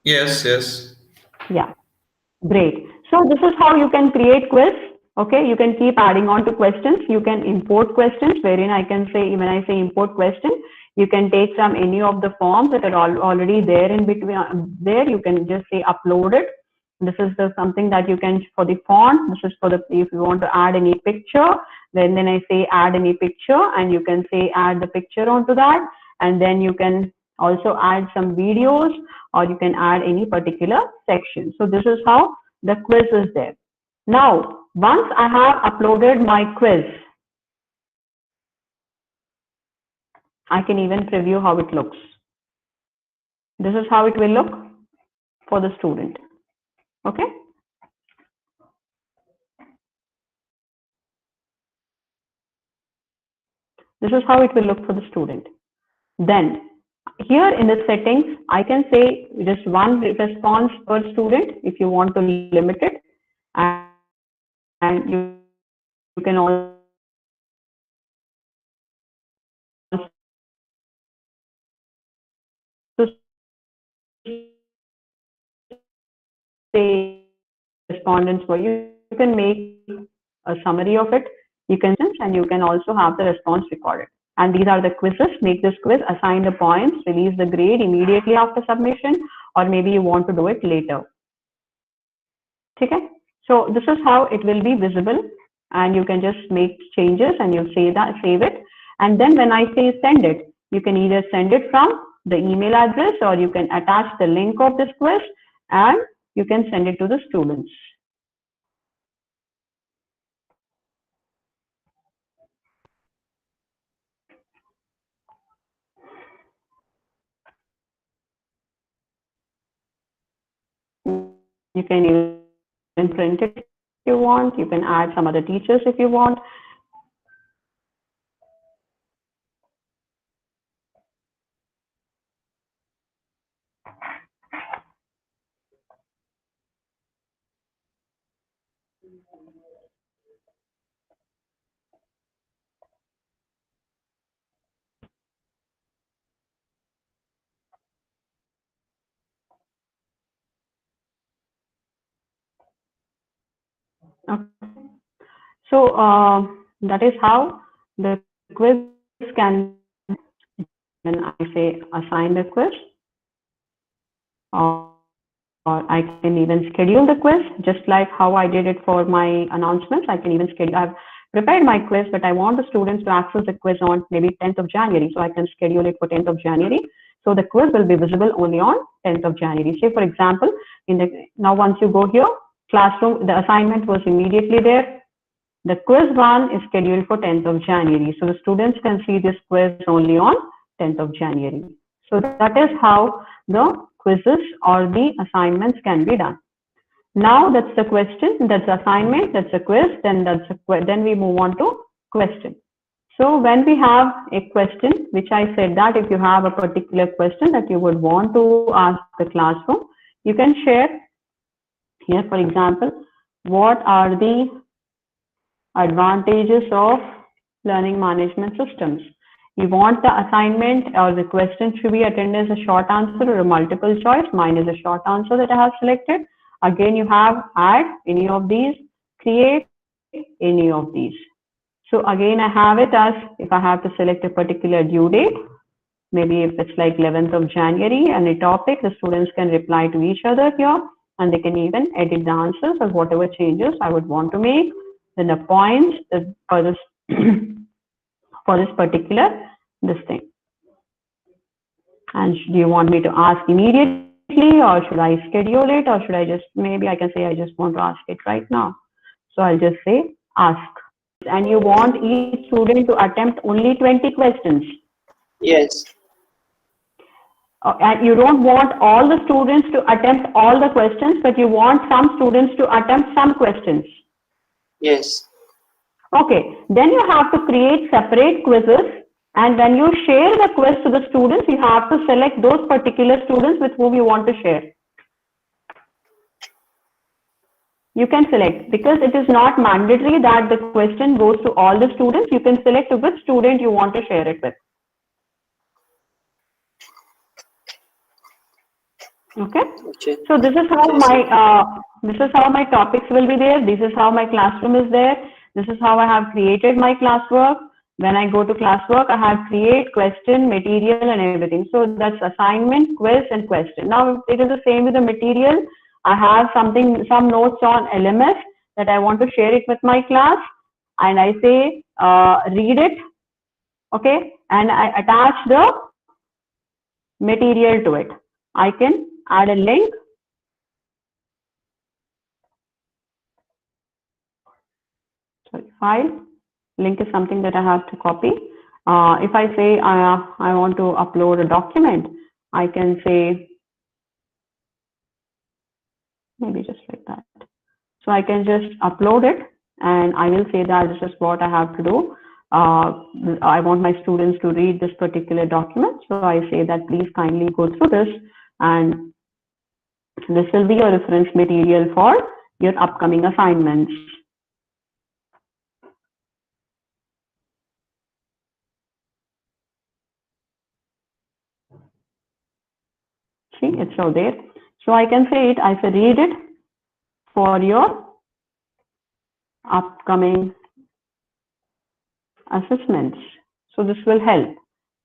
Yes, yes. Yeah, great. So this is how you can create quiz. Okay, you can keep adding on to questions. You can import questions, wherein I can say, when I say import question, you can take from any of the forms that are already there in between. There you can just say upload it. This is something that you can, for the font. This is for the, if you want to add any picture, then I say add any picture, and you can say add the picture onto that, and then you can also add some videos, or you can add any particular section. So this is how the quiz is there. Now, once I have uploaded my quiz, I can even preview how it looks. This is how it will look for the student. Okay. This is how it will look for the student. Then here in the settings, I can say just one response per student if you want to limit it, and you can also say respondents for you. You can make a summary of it. You can also have the response recorded. And these are the quizzes. Make this quiz, assign the points, release the grade immediately after submission, or maybe you want to do it later. Okay. So this is how it will be visible, and you can just make changes and you save it. And then when I say send it, you can either send it from the email address, or you can attach the link of this quiz and you can send it to the students. You can even print it if you want. You can add some other teachers if you want. Okay. So that is how the quiz can, when I say assign the quiz, or I can even schedule the quiz, just like how I did it for my announcements. I can even schedule. I've prepared my quiz, but I want the students to access the quiz on maybe 10th of January. So I can schedule it for 10th of January. So the quiz will be visible only on 10th of January. Say, for example, now once you go here, classroom, the assignment was immediately there. The quiz one is scheduled for 10th of January. So the students can see this quiz only on 10th of January. So that is how the quizzes or the assignments can be done. Now that's the question, that's the assignment, that's a quiz, then we move on to question. So when we have a question, which I said that if you have a particular question that you would want to ask the classroom, you can share here, for example, what are the advantages of learning management systems? You want the assignment or the question to be attended as a short answer or a multiple choice. Mine is a short answer that I have selected. Again, you have add any of these, create any of these. So again, I have it as if I have to select a particular due date, maybe if it's like 11th of January and a topic, the students can reply to each other here, and they can even edit the answers or whatever changes I would want to make. Then the points for this for this particular thing. And do you want me to ask immediately, or should I schedule it, or should I just, maybe I can say I just want to ask it right now. So I'll just say ask. And you want each student to attempt only 20 questions. Yes. And you don't want all the students to attempt all the questions, but you want some students to attempt some questions. Yes. Okay, then you have to create separate quizzes, and when you share the quiz to the students, you have to select those particular students with whom you want to share. You can select, because it is not mandatory that the question goes to all the students. You can select which student you want to share it with. Okay. So this is how my topics will be there. This is how my classroom is there. This is how I have created my classwork. When I go to classwork, I have create, question, material, and everything. So that's assignment, quiz, and question. Now it is the same with the material. I have some notes on LMS that I want to share it with my class, and I say read it. Okay, and I attach the material to it. I can add a link. Sorry, file. Link is something that I have to copy. If I say I want to upload a document, I can say maybe just like that. So I can just upload it and I will say that this is what I have to do. I want my students to read this particular document. So I say that please kindly go through this, and this will be your reference material for your upcoming assignments. See, it's all there. So I can say it, I say read it for your upcoming assessments. So this will help.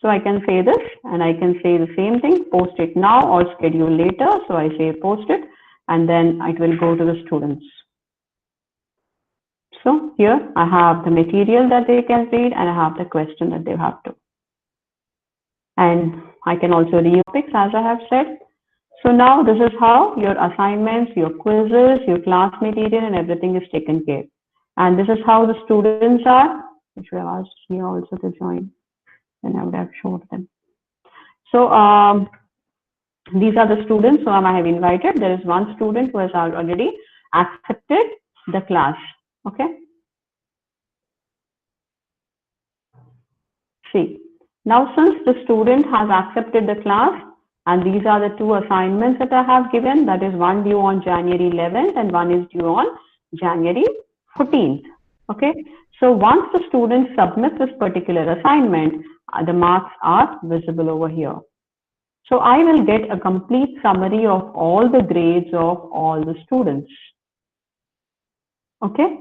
So I can say this and I can say the same thing, post it now or schedule later. So I say post it and then it will go to the students. So here I have the material that they can read and I have the question that they have to. And I can also read topics as I have said. So now this is how your assignments, your quizzes, your class material and everything is taken care. And this is how the students are. I should have asked you also to join, then I would have showed them. So these are the students whom I have invited. There is one student who has already accepted the class. Okay. See, now since the student has accepted the class, and these are the two assignments that I have given, that is one due on January 11th and one is due on January 14th. Okay. So once the student submits this particular assignment, the marks are visible over here. So I will get a complete summary of all the grades of all the students. Okay.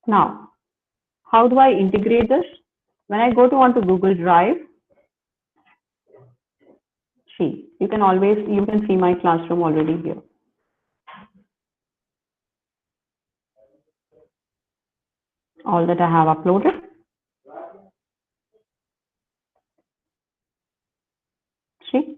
Now, how do I integrate this? When I go onto Google Drive, see, you can see my classroom already here. All that I have uploaded. See,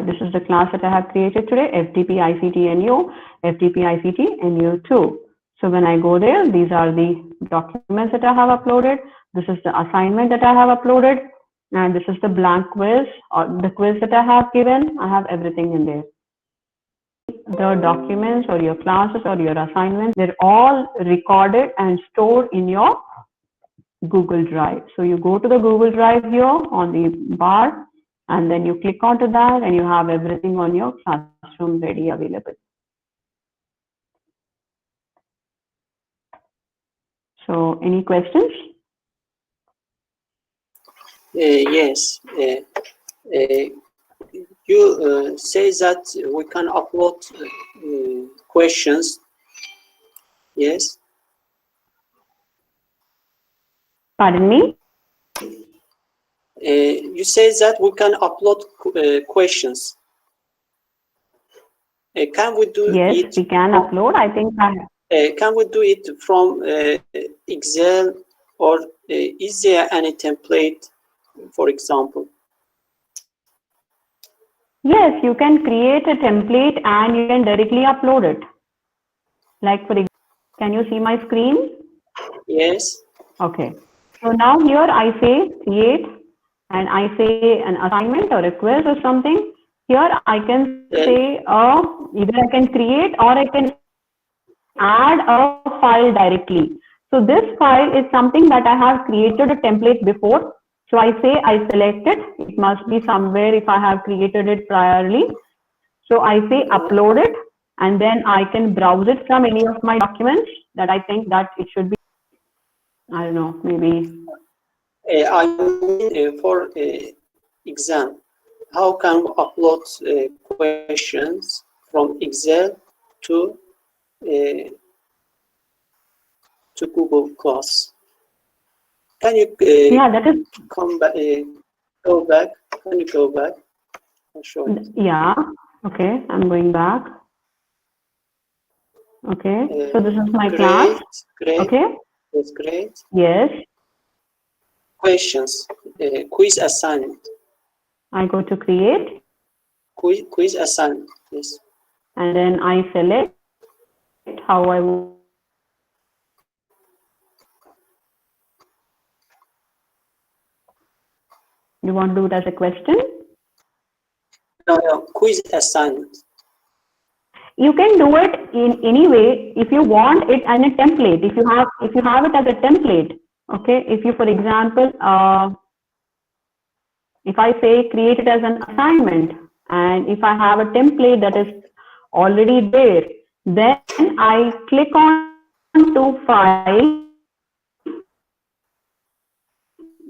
this is the class that I have created today, FTP ICT NU, FTP ICT NU 2. So when I go there, these are the documents that I have uploaded. This is the assignment that I have uploaded. And this is the blank quiz or the quiz that I have given. I have everything in there. The documents or your classes or your assignments, they're all recorded and stored in your Google Drive. So you go to the Google Drive here on the bar and then you click onto that and you have everything on your classroom ready available. So any questions? Yes. You say that we can upload questions. Yes. Pardon me? You say that we can upload questions. Can we do yes, it? Yes, we can upload. I think can we do it from Excel, or is there any template, for example? Yes, you can create a template and you can directly upload it. Like for example, can you see my screen? Yes. Okay. So now here I say create and I say an assignment or a quiz or something. Here I can say either I can create or I can add a file directly. So this file is something that I have created a template before. So I say I select it. It must be somewhere if I have created it priorly. So I say upload it and then I can browse it from any of my documents that I think that it should be. I don't know, maybe. I mean for exam, how can we upload questions from Excel to Google Class? Can you Yeah, that is. come back? Go back. Can you go back? I'll show it. Yeah. Okay, I'm going back. Okay, so this is my class. Great. Okay. That's great. Yes. Questions. Quiz assignment. I go to create. Quiz assignment. Yes. And then I select how I want. You want to do it as a question? No, quiz assignment. You can do it in any way if you want it as a template. If you have it as a template, okay. If you, for example, if I say create it as an assignment, and if I have a template that is already there, then I click on to file,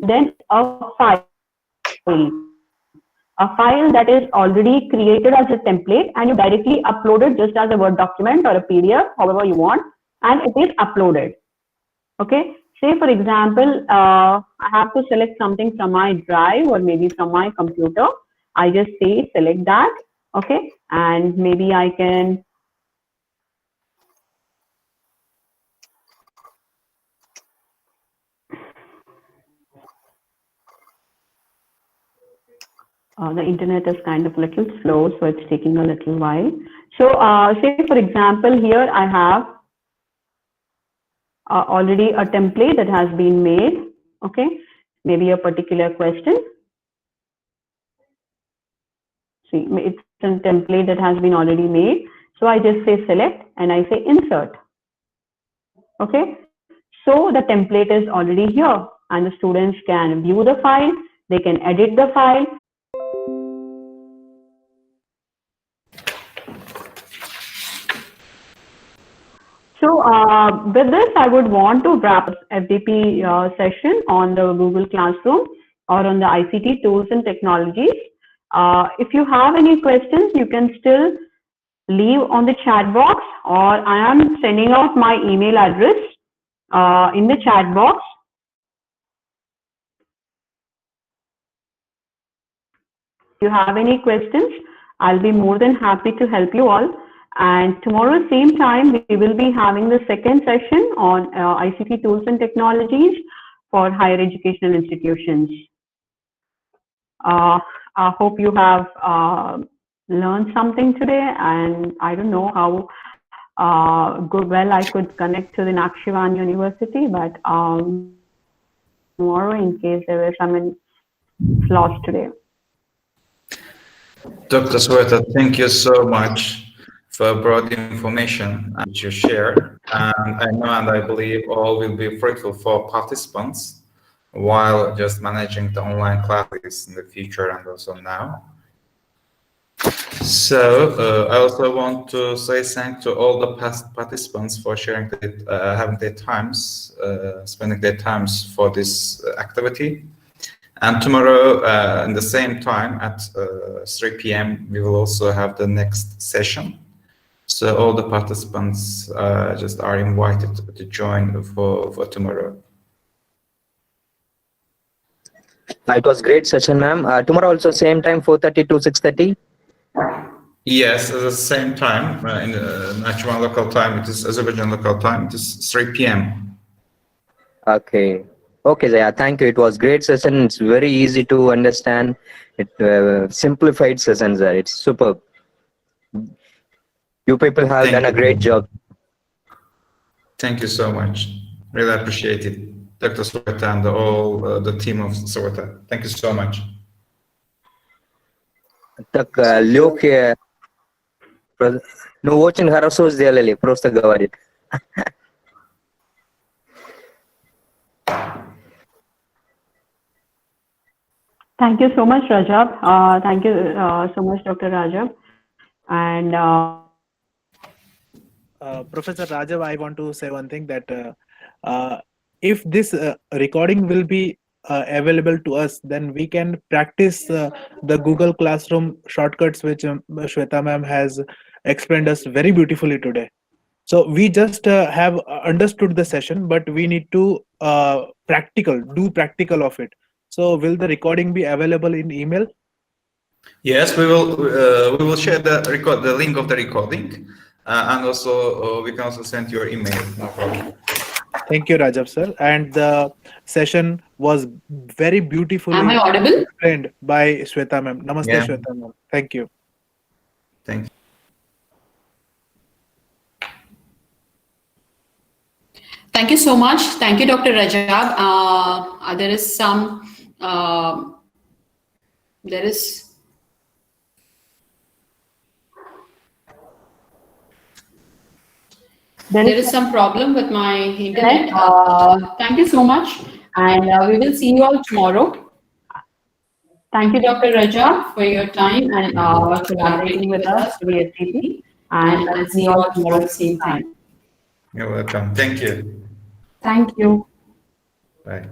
then a file that is already created as a template, and you directly upload it just as a Word document or a PDF, however you want, and it is uploaded. Okay. Say for example, I have to select something from my drive or maybe from my computer. I just say select that. Okay. And maybe I can the internet is kind of a little slow, so it's taking a little while. So say for example, here I have already a template that has been made. Okay, maybe a particular question. See, it's a template that has been already made. So I just say select and I say insert. Okay, so the template is already here and the students can view the file, they can edit the file. So with this, I would want to wrap up FDP session on the Google Classroom or on the ICT tools and technologies. If you have any questions, you can still leave on the chat box, or I am sending out my email address in the chat box. If you have any questions, I'll be more than happy to help you all. And tomorrow, same time, we will be having the second session on ICT tools and technologies for higher educational institutions. I hope you have learned something today, and I don't know how well I could connect to the Nakshivan University, but tomorrow, in case there were some flaws today. Dr. Sweta, thank you so much for broad information which you shared. And I know and I believe all will be fruitful for participants while just managing the online classes in the future and also now. So I also want to say thanks to all the past participants for sharing, having their times, spending their times for this activity. And tomorrow, in the same time at 3 p.m., we will also have the next session. So all the participants just are invited to join for tomorrow. It was great session, ma'am. Tomorrow also same time, 4:30 to 6:30. Yes, at the same time in Nakhchivan local time. It is Azerbaijan local time. It is 3 p.m. Okay. Okay, Zaya. Thank you. It was great session. It's very easy to understand. It simplified session, sir. It's superb. You people have done a great job. Thank you so much. Really appreciate it, Dr. Sweta and all the team of Sweta. Thank you so much. Так, легкие, ну очень хорошо сделали, просто говорит. Thank you so much, Rajab. Thank you so much, Dr. Rajab. And Professor Rajab, I want to say one thing that if this recording will be available to us, then we can practice the Google Classroom shortcuts which Shweta ma'am has explained us very beautifully today. So we just have understood the session, but we need to do practical of it. So will the recording be available in email? Yes, we will share the link of the recording, and also we can also send your email. No problem. Thank you, Rajav sir. And the session was very beautifully Am I audible? explained by Shweta ma'am. Namaste, Yeah. Shweta ma'am. Thank you. Thank you. Thank you so much. Thank you, Dr. Rajab. There is some, there is some problem with my internet. Thank you so much. And we will see you all tomorrow. Thank you, Dr. Rajab, for your time and collaborating with us for the STP. And I'll see you all tomorrow at the same time. You're welcome. Thank you. Thank you. Bye.